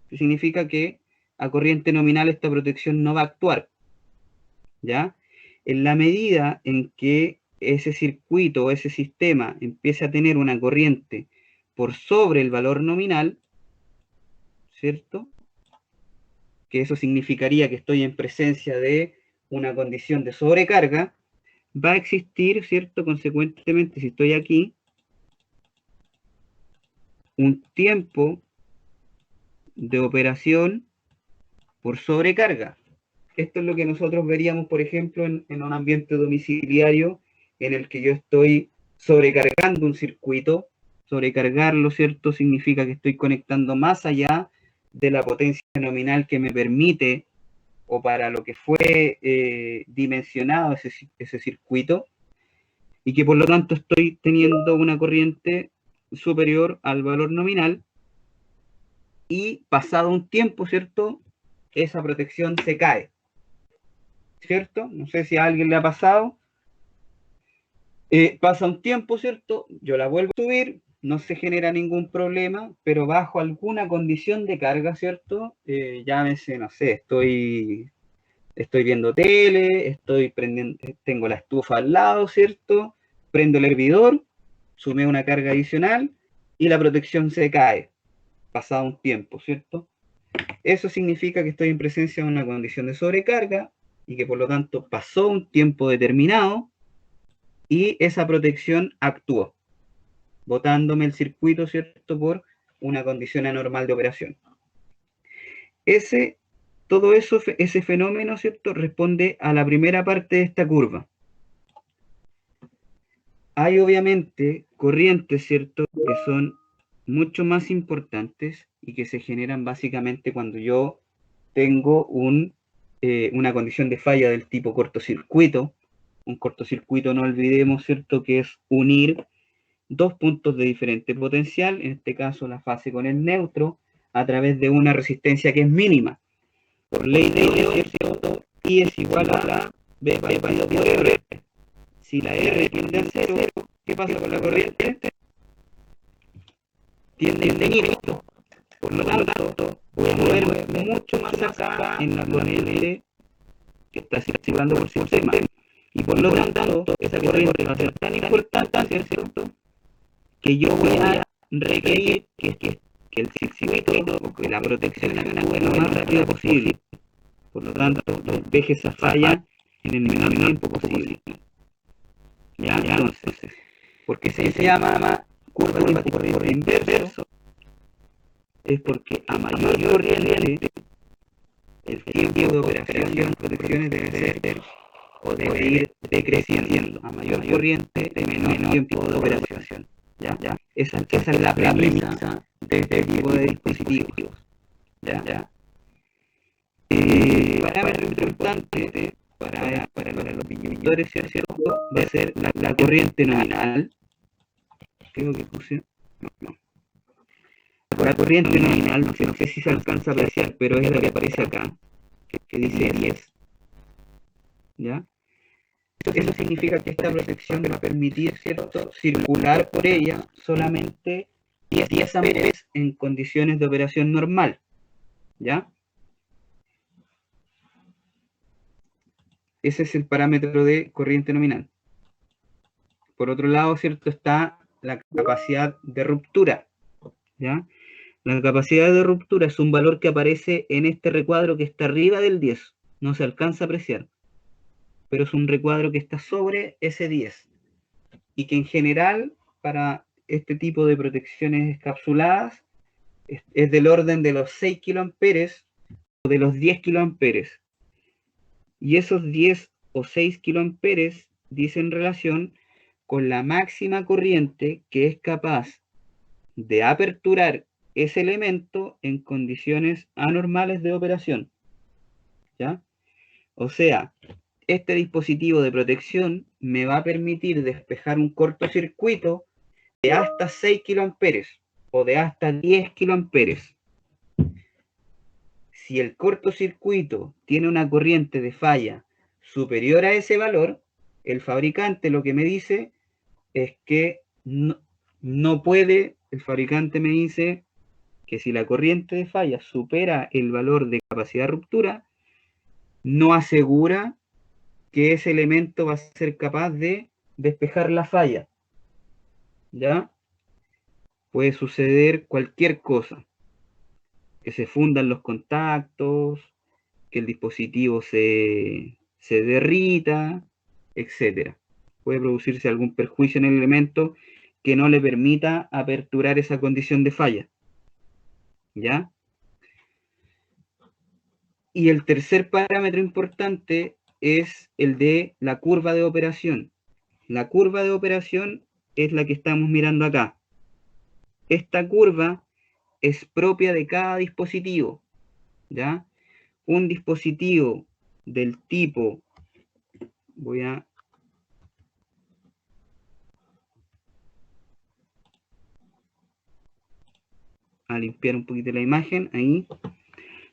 Que significa que a corriente nominal esta protección no va a actuar. ¿Ya? En la medida en que ese circuito o ese sistema empiece a tener una corriente por sobre el valor nominal, ¿cierto? Que eso significaría que estoy en presencia de una condición de sobrecarga, va a existir, ¿cierto? Consecuentemente, si estoy aquí, un tiempo de operación por sobrecarga. Esto es lo que nosotros veríamos, por ejemplo, en un ambiente domiciliario en el que yo estoy sobrecargando un circuito. Sobrecargarlo, ¿cierto?, significa que estoy conectando más allá de la potencia nominal que me permite, o para lo que fue dimensionado ese circuito, y que por lo tanto estoy teniendo una corriente superior al valor nominal, y pasado un tiempo, ¿cierto?, esa protección se cae, ¿cierto? No sé si a alguien le ha pasado. Pasa un tiempo, ¿cierto? Yo la vuelvo a subir, no se genera ningún problema, pero bajo alguna condición de carga, ¿cierto? Llámese, no sé, estoy viendo tele, tengo la estufa al lado, ¿cierto? Prendo el hervidor, sumé una carga adicional y la protección se cae, pasado un tiempo, ¿cierto? Eso significa que estoy en presencia de una condición de sobrecarga y que por lo tanto pasó un tiempo determinado y esa protección actuó, botándome el circuito, ¿cierto?, por una condición anormal de operación. Todo eso, ese fenómeno, ¿cierto?, responde a la primera parte de esta curva. Hay obviamente corrientes, ¿cierto?, que son mucho más importantes y que se generan básicamente cuando yo tengo una condición de falla del tipo cortocircuito. Un cortocircuito, no olvidemos, ¿cierto?, que es unir dos puntos de diferente potencial, en este caso la fase con el neutro, a través de una resistencia que es mínima. Por ley de Ohm, ¿cierto?, I es igual a B partido por R. Si la R tiende a cero, ¿qué pasa con la corriente? Tiende a infinito. Por lo tanto, voy a moverme mucho más acá en la corriente que está circulando por el sistema. Y por lo tanto, esa corriente va a ser tan importante, ¿cierto?, que yo voy a requerir que el circuito, o que la protección actúe lo más rápido posible. Por lo tanto, despeje esa falla en el menor tiempo posible. ¿Ya? Entonces, porque se llama curva de corriente inverso, es porque a mayor corriente, el tiempo de operación, protecciones debe ser o debe ir decreciendo. A mayor corriente, de menor tiempo de operación. ¿Ya? Esa es la premisa de este tipo de dispositivos. ¿Ya? Parámetro importante para los indicadores, ¿cierto?, va a ser la corriente nominal. Creo que puse... No. La corriente nominal, no sé si se alcanza a apreciar, pero es la que aparece acá, que dice 10. ¿Ya? Eso significa que esta protección va a permitir, ¿cierto?, circular por ella solamente 10 amperes en condiciones de operación normal, ¿ya? Ese es el parámetro de corriente nominal. Por otro lado, ¿cierto?, está la capacidad de ruptura, ¿ya? La capacidad de ruptura es un valor que aparece en este recuadro que está arriba del 10. No se alcanza a apreciar, pero es un recuadro que está sobre ese 10. Y que en general, para este tipo de protecciones encapsuladas, es del orden de los 6 kiloamperes o de los 10 kiloamperes. Y esos 10 o 6 kiloamperes dicen relación con la máxima corriente que es capaz de aperturar ese elemento en condiciones anormales de operación, ¿ya? O sea, este dispositivo de protección me va a permitir despejar un cortocircuito de hasta 6 kiloamperes o de hasta 10 kiloamperes. Si el cortocircuito tiene una corriente de falla superior a ese valor, el fabricante lo que me dice es que no puede, el fabricante me dice que si la corriente de falla supera el valor de capacidad de ruptura, no asegura que ese elemento va a ser capaz de despejar la falla, ¿ya? Puede suceder cualquier cosa, que se fundan los contactos, que el dispositivo se derrita, etc. Puede producirse algún perjuicio en el elemento que no le permita aperturar esa condición de falla, ¿ya? Y el tercer parámetro importante es el de la curva de operación. La curva de operación es la que estamos mirando acá. Esta curva es propia de cada dispositivo, ¿ya? Un dispositivo del tipo, voy a limpiar un poquito la imagen, ahí,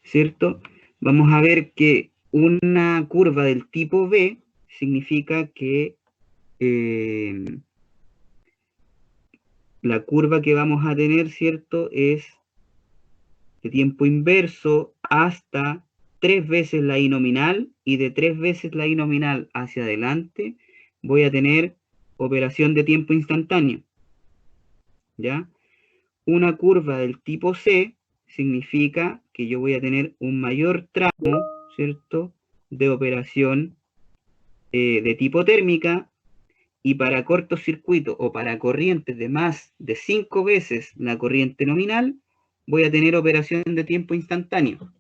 ¿cierto? Vamos a ver que una curva del tipo B significa que la curva que vamos a tener, ¿cierto?, es de tiempo inverso hasta 3 veces la I nominal, y de 3 veces la I nominal hacia adelante voy a tener operación de tiempo instantáneo, ¿ya? Una curva del tipo C significa que yo voy a tener un mayor tramo, ¿cierto?, de operación de tipo térmica, y para cortocircuito o para corrientes de más de 5 veces la corriente nominal, voy a tener operación de tiempo instantáneo.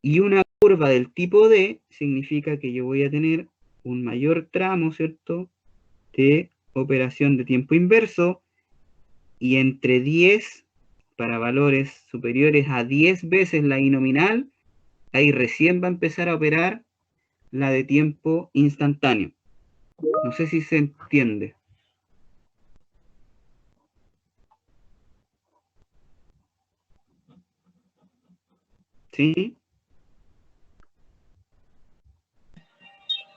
Y una curva del tipo D significa que yo voy a tener un mayor tramo, ¿cierto?, de operación de tiempo inverso, y entre 10, para valores superiores a 10 veces la I nominal, ahí recién va a empezar a operar la de tiempo instantáneo. No sé si se entiende. ¿Sí?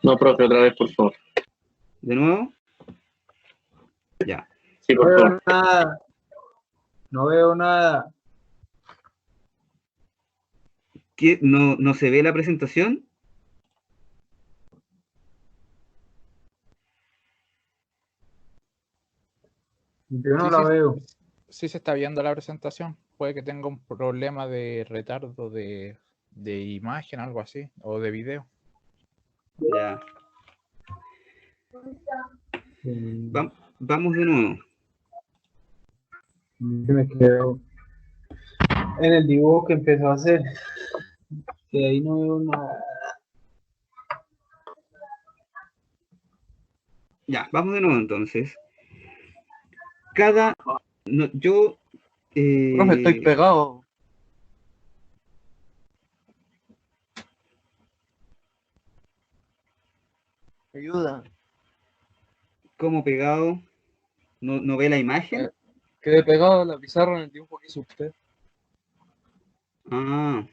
No, profe, otra vez, por favor. ¿De nuevo? Ya. Sí, por No favor. veo nada. No veo nada. ¿Qué? ¿No se ve la presentación? Yo no Sí, la sí, veo. sí se está viendo la presentación. Puede que tenga un problema de retardo de imagen, algo así, o de video. Ya. Vamos de nuevo. Me quedo en el dibujo que empezó a hacer. Que ahí no veo nada. Ya, vamos de nuevo entonces. Yo... Profe, estoy pegado. Ayuda. como pegado, no ve la imagen. Quedé pegado a la pizarra en el dibujo que hizo usted. Ah,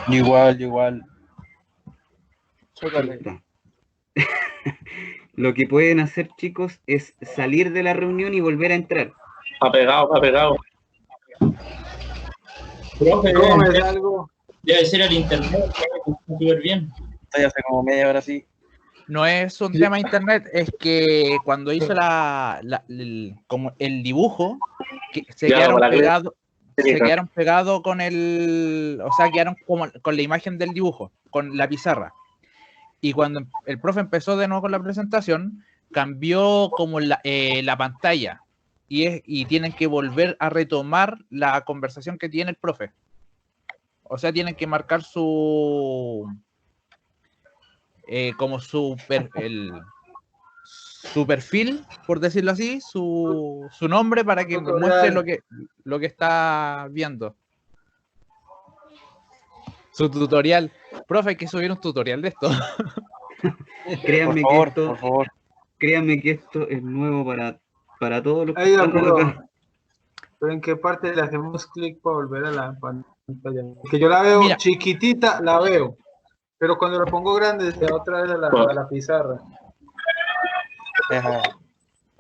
Igual. Chócale. Ya. Lo que pueden hacer, chicos, es salir de la reunión y volver a entrar. Apegado, apegado. Profe, ¿Cómo me salgo? debe ser el internet, súper bien. Estoy hace como media hora así. No es un tema de internet, es que cuando hizo como el dibujo, que se Ya, quedaron como la pegados, se clínica. quedaron pegados con o sea, quedaron como con la imagen del dibujo, con la pizarra. Y cuando el profe empezó de nuevo con la presentación, cambió como la pantalla. Y tienen que volver a retomar la conversación que tiene el profe. O sea, tienen que marcar como su perfil, por decirlo así, su nombre para que muestre lo que está viendo. Su tutorial. Profe, hay que subir un tutorial de esto. Créanme Por favor, que esto, por favor. créanme que esto es nuevo para todos los que Oiga, estamos acá. pero ¿en qué parte le hacemos clic para volver a la pantalla? Que yo la veo Mira. chiquitita, la veo. Pero cuando la pongo grande, se va otra vez a la pizarra.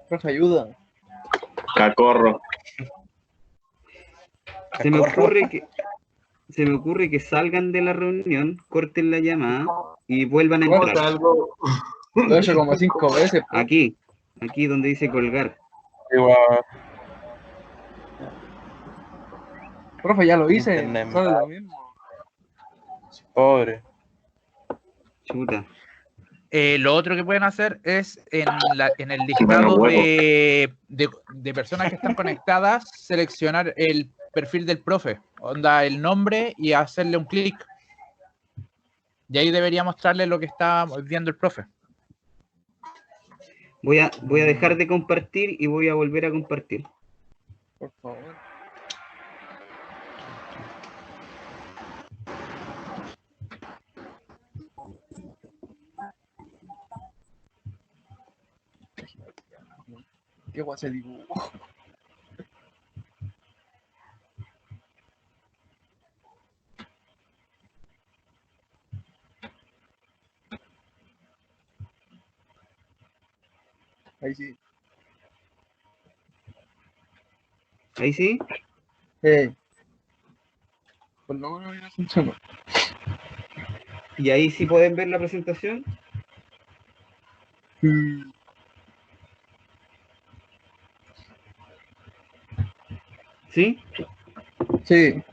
Profe, ayuda. Cacorro. Se me ocurre que salgan de la reunión, corten la llamada y vuelvan a ¿Cómo entrar. salgo? Lo he hecho como 5 veces. Aquí donde dice colgar. Igual. Profe, ya lo hice. Internet Solo mal. lo mismo. Pobre. Chuta. Lo otro que pueden hacer es en el Bueno, listado huevo. de personas que están conectadas, seleccionar el perfil del profe, onda el nombre y hacerle un clic. Y ahí debería mostrarle lo que está viendo el profe. Voy a dejar de compartir y voy a volver a compartir. Por favor. ¿Qué guay ese dibujo? Ahí sí. Ahí sí. Por lo menos ya funcionó. Y ahí sí pueden ver la presentación. ¿Sí? Sí.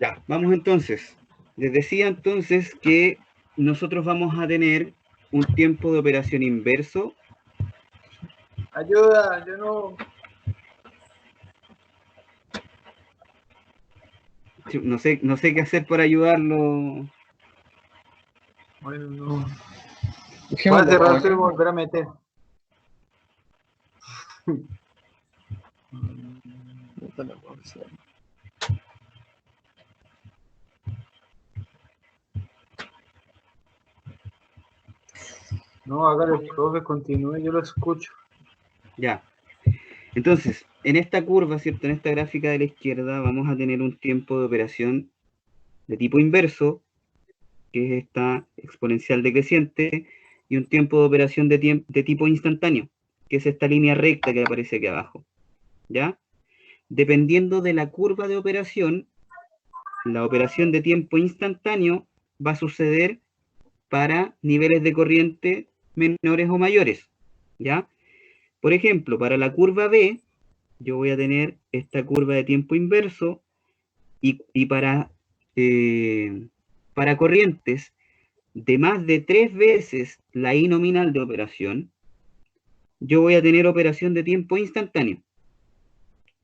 Ya, vamos entonces. Les decía entonces que nosotros vamos a tener un tiempo de operación inverso. Ayuda, yo no. No sé qué hacer para ayudarlo. Bueno, no. Voy a Dejémoslo, cerrar y mañana. volver a meter. Puta la cosa. No, hágale, profe, continúe, yo lo escucho. Ya. Entonces, en esta curva, ¿cierto? En esta gráfica de la izquierda vamos a tener un tiempo de operación de tipo inverso, que es esta exponencial decreciente, y un tiempo de operación de tipo instantáneo, que es esta línea recta que aparece aquí abajo. ¿Ya? Dependiendo de la curva de operación, la operación de tiempo instantáneo va a suceder para niveles de corriente menores o mayores. ¿Ya? Por ejemplo, para la curva B, yo voy a tener esta curva de tiempo inverso y para corrientes de más de 3 veces la I nominal de operación, yo voy a tener operación de tiempo instantáneo.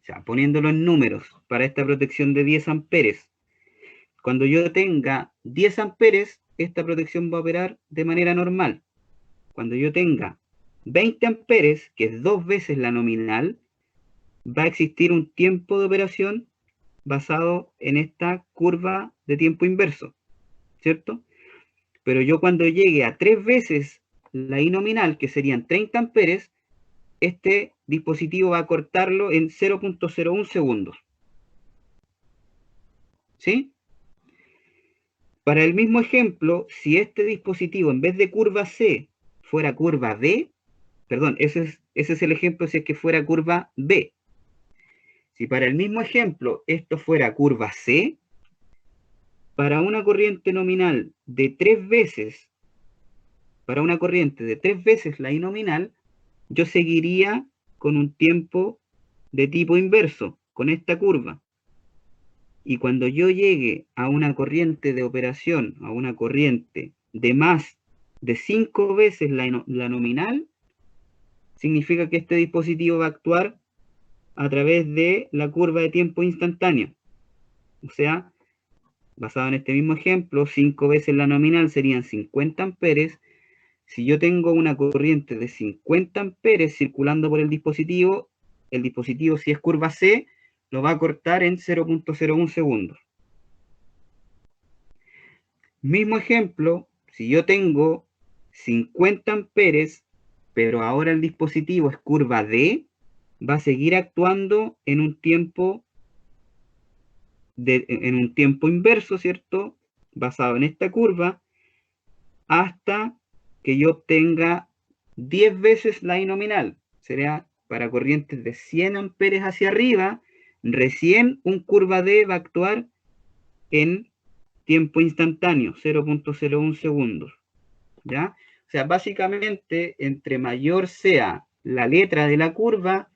O sea, poniéndolo en números, para esta protección de 10 amperes. Cuando yo tenga 10 amperes, esta protección va a operar de manera normal. Cuando yo tenga 20 amperes, que es 2 veces la nominal, va a existir un tiempo de operación basado en esta curva de tiempo inverso, ¿cierto? Pero yo cuando llegue a 3 veces la I nominal, que serían 30 amperes, este dispositivo va a cortarlo en 0.01 segundos. ¿Sí? Para el mismo ejemplo, si este dispositivo en vez de curva C fuera curva D, perdón, ese es el ejemplo si es que fuera curva B. Si para el mismo ejemplo esto fuera curva C, para una corriente nominal de 3 veces, para una corriente de 3 veces la I nominal, yo seguiría con un tiempo de tipo inverso, con esta curva. Y cuando yo llegue a una corriente de operación, a una corriente de más de 5 veces la nominal, significa que este dispositivo va a actuar a través de la curva de tiempo instantáneo. O sea, basado en este mismo ejemplo, 5 veces la nominal serían 50 amperes. Si yo tengo una corriente de 50 amperes circulando por el dispositivo, si es curva C, lo va a cortar en 0.01 segundos. Mismo ejemplo, si yo tengo 50 amperes, pero ahora el dispositivo es curva D, va a seguir actuando en un tiempo inverso, ¿cierto? Basado en esta curva, hasta que yo obtenga 10 veces la I nominal. Será para corrientes de 100 amperes hacia arriba, recién un curva D va a actuar en tiempo instantáneo, 0.01 segundos. ¿Ya? O sea, básicamente, entre mayor sea la letra de la curva,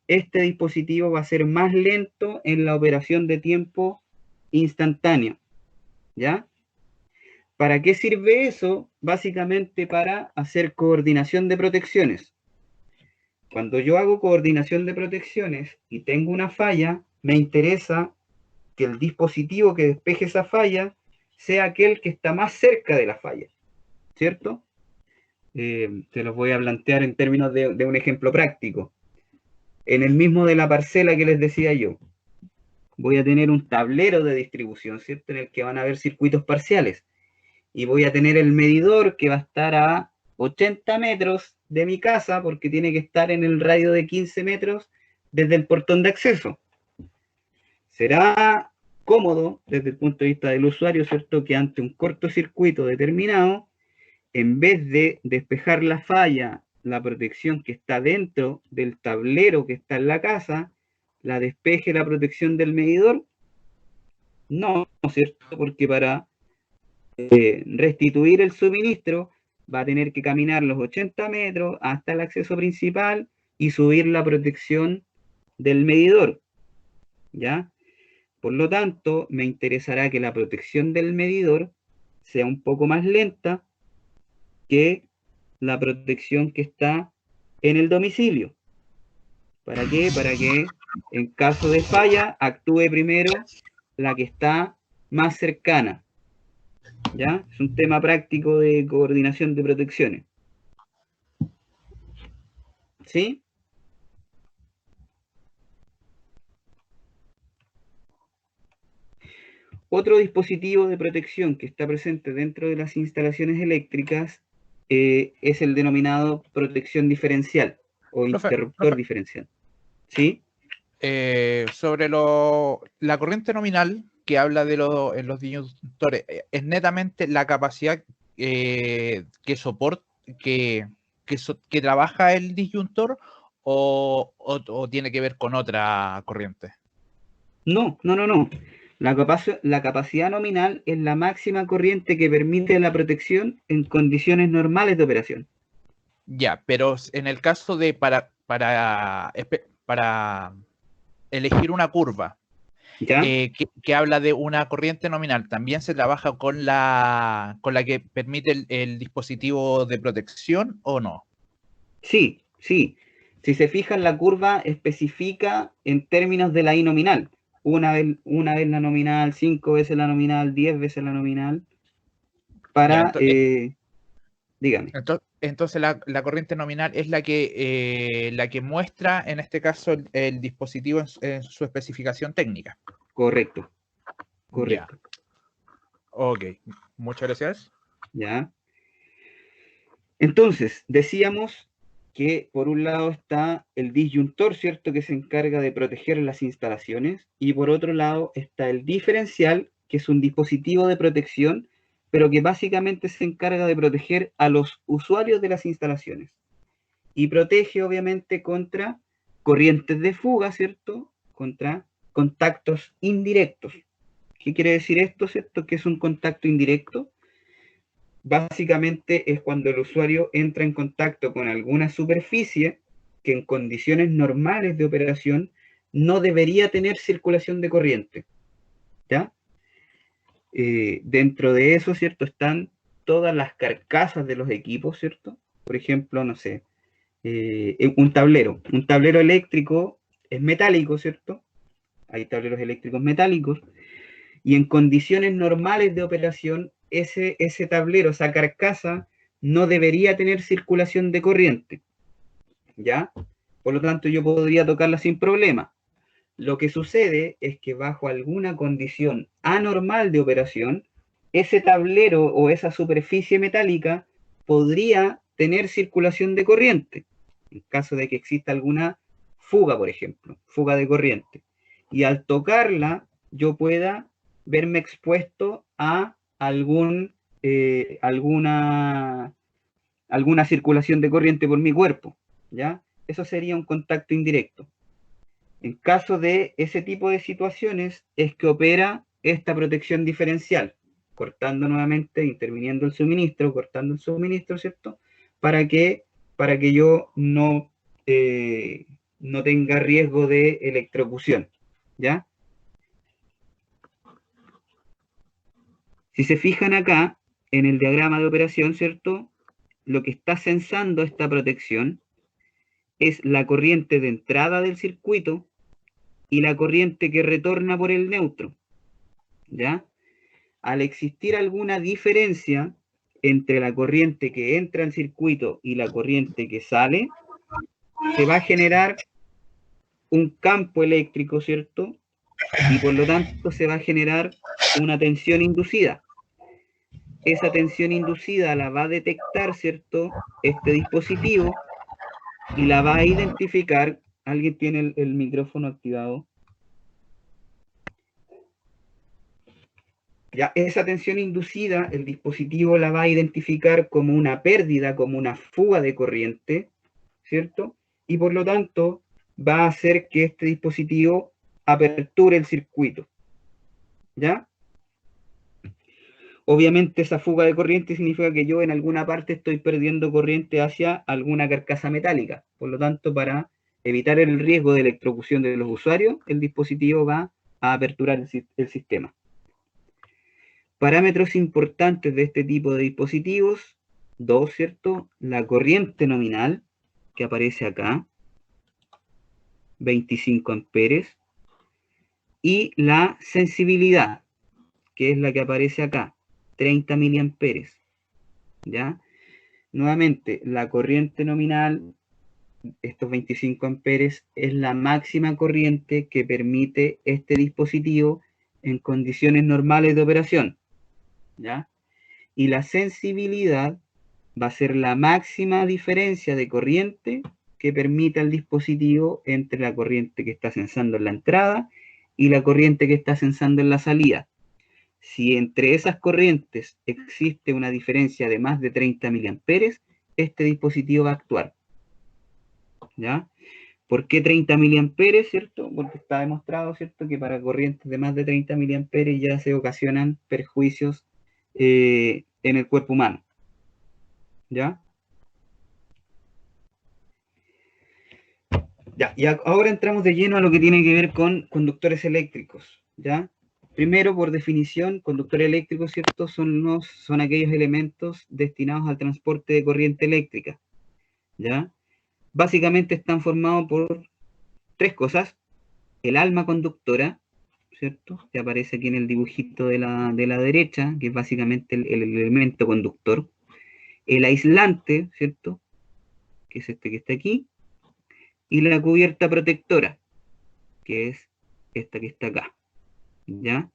este dispositivo va a ser más lento en la operación de tiempo instantáneo. ¿Ya? ¿Para qué sirve eso? Básicamente para hacer coordinación de protecciones. Cuando yo hago coordinación de protecciones y tengo una falla, me interesa que el dispositivo que despeje esa falla sea aquel que está más cerca de la falla, ¿cierto? Te los voy a plantear en términos de un ejemplo práctico. En el mismo de la parcela que les decía yo, voy a tener un tablero de distribución, ¿cierto? En el que van a haber circuitos parciales. Y voy a tener el medidor que va a estar a 80 metros de mi casa, porque tiene que estar en el radio de 15 metros desde el portón de acceso. Será cómodo desde el punto de vista del usuario, ¿cierto? Que ante un cortocircuito determinado, en vez de despejar la falla, la protección que está dentro del tablero que está en la casa, la despeje la protección del medidor. No, ¿cierto? Porque para restituir el suministro va a tener que caminar los 80 metros hasta el acceso principal y subir la protección del medidor, ¿ya? Por lo tanto, me interesará que la protección del medidor sea un poco más lenta que la protección que está en el domicilio. ¿Para qué? Para que en caso de falla actúe primero la que está más cercana. ¿Ya? Es un tema práctico de coordinación de protecciones. ¿Sí? Otro dispositivo de protección que está presente dentro de las instalaciones eléctricas es el denominado protección diferencial o interruptor diferencial. ¿Sí? Sobre la corriente nominal que habla de en los disyuntores, ¿es netamente la capacidad que trabaja el disyuntor o tiene que ver con otra corriente? No. La capacidad nominal es la máxima corriente que permite la protección en condiciones normales de operación. Ya, pero en el caso de para elegir una curva que habla de una corriente nominal, ¿también se trabaja con la que permite el dispositivo de protección o no? Sí. Si se fijan, la curva especifica en términos de la I nominal. Una vez la nominal, 5 veces la nominal, 10 veces la nominal. Para, dígame. Entonces la corriente nominal es la que muestra, en este caso, el dispositivo en su especificación técnica. Correcto. Ya. Ok, muchas gracias. Ya. Entonces, decíamos que por un lado está el disyuntor, ¿cierto? Que se encarga de proteger las instalaciones, y por otro lado está el diferencial, que es un dispositivo de protección pero que básicamente se encarga de proteger a los usuarios de las instalaciones. Y protege, obviamente, contra corrientes de fuga, ¿cierto? Contra contactos indirectos. ¿Qué quiere decir esto, cierto? ¿Qué es un contacto indirecto? Básicamente es cuando el usuario entra en contacto con alguna superficie que en condiciones normales de operación no debería tener circulación de corriente, ¿ya? Dentro de eso, ¿cierto? Están todas las carcasas de los equipos, ¿cierto? Por ejemplo, no sé, un tablero eléctrico es metálico, ¿cierto? Hay tableros eléctricos metálicos, y en condiciones normales de operación, ese tablero, esa carcasa, no debería tener circulación de corriente, ¿ya? Por lo tanto, yo podría tocarla sin problema. Lo que sucede es que bajo alguna condición anormal de operación, ese tablero o esa superficie metálica podría tener circulación de corriente, en caso de que exista alguna fuga, por ejemplo, fuga de corriente. Y al tocarla, yo pueda verme expuesto a alguna circulación de corriente por mi cuerpo, ¿ya? Eso sería un contacto indirecto. En caso de ese tipo de situaciones es que opera esta protección diferencial, cortando nuevamente, interviniendo el suministro, cortando el suministro, ¿cierto? Para que yo no tenga riesgo de electrocución, ¿ya? Si se fijan acá, en el diagrama de operación, ¿cierto? Lo que está censando esta protección es la corriente de entrada del circuito y la corriente que retorna por el neutro, ¿ya? Al existir alguna diferencia entre la corriente que entra al circuito y la corriente que sale, se va a generar un campo eléctrico, ¿cierto? Y por lo tanto se va a generar una tensión inducida. Esa tensión inducida la va a detectar, ¿cierto? Este dispositivo, y la va a identificar. ¿Alguien tiene el micrófono activado? Ya, esa tensión inducida, el dispositivo la va a identificar como una pérdida, como una fuga de corriente, ¿cierto? Y por lo tanto va a hacer que este dispositivo aperture el circuito, ¿ya? Obviamente esa fuga de corriente significa que yo en alguna parte estoy perdiendo corriente hacia alguna carcasa metálica. Por lo tanto, para evitar el riesgo de electrocución de los usuarios, el dispositivo va a aperturar el sistema. Parámetros importantes de este tipo de dispositivos, dos, ¿cierto? La corriente nominal, que aparece acá, 25 amperes, y la sensibilidad, que es la que aparece acá, 30 miliamperes, ¿ya? Nuevamente, la corriente nominal, estos 25 amperes, es la máxima corriente que permite este dispositivo en condiciones normales de operación, ¿ya? Y la sensibilidad va a ser la máxima diferencia de corriente que permita al dispositivo entre la corriente que está censando en la entrada y la corriente que está censando en la salida. Si entre esas corrientes existe una diferencia de más de 30 miliamperes, este dispositivo va a actuar, ¿ya? ¿Por qué 30 miliamperes, cierto? Porque está demostrado, ¿cierto?, que para corrientes de más de 30 miliamperes ya se ocasionan perjuicios en el cuerpo humano, ¿ya? Ya, y ahora entramos de lleno a lo que tiene que ver con conductores eléctricos, ¿ya? Primero, por definición, conductores eléctricos, ¿cierto?, son aquellos elementos destinados al transporte de corriente eléctrica, ¿ya? Básicamente están formados por tres cosas: el alma conductora, ¿cierto?, que aparece aquí en el dibujito de la derecha, que es básicamente el elemento conductor; el aislante, ¿cierto?, que es este que está aquí; y la cubierta protectora, que es esta que está acá, ¿ya?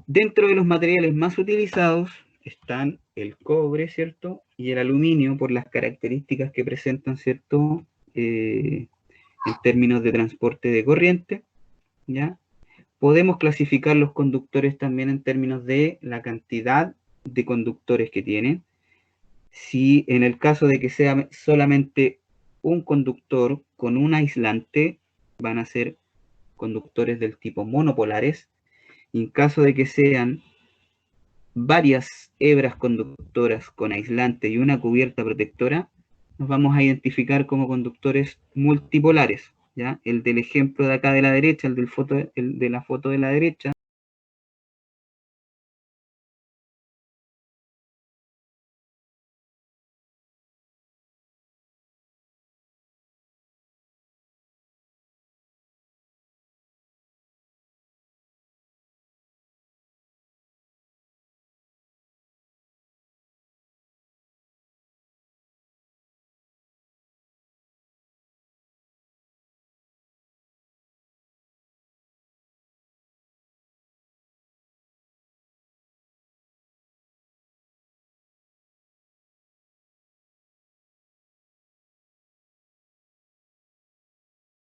Dentro de los materiales más utilizados están el cobre, ¿cierto?, y el aluminio, por las características que presentan, ¿cierto?, en términos de transporte de corriente, ¿ya? podemos clasificar los conductores también en términos de la cantidad de conductores que tienen. Si en el caso de que sea solamente un conductor con un aislante, van a ser conductores del tipo monopolares. Y en caso de que sean varias hebras conductoras con aislante y una cubierta protectora, nos vamos a identificar como conductores multipolares, ¿ya? El del ejemplo de acá de la derecha, el de la foto de la derecha,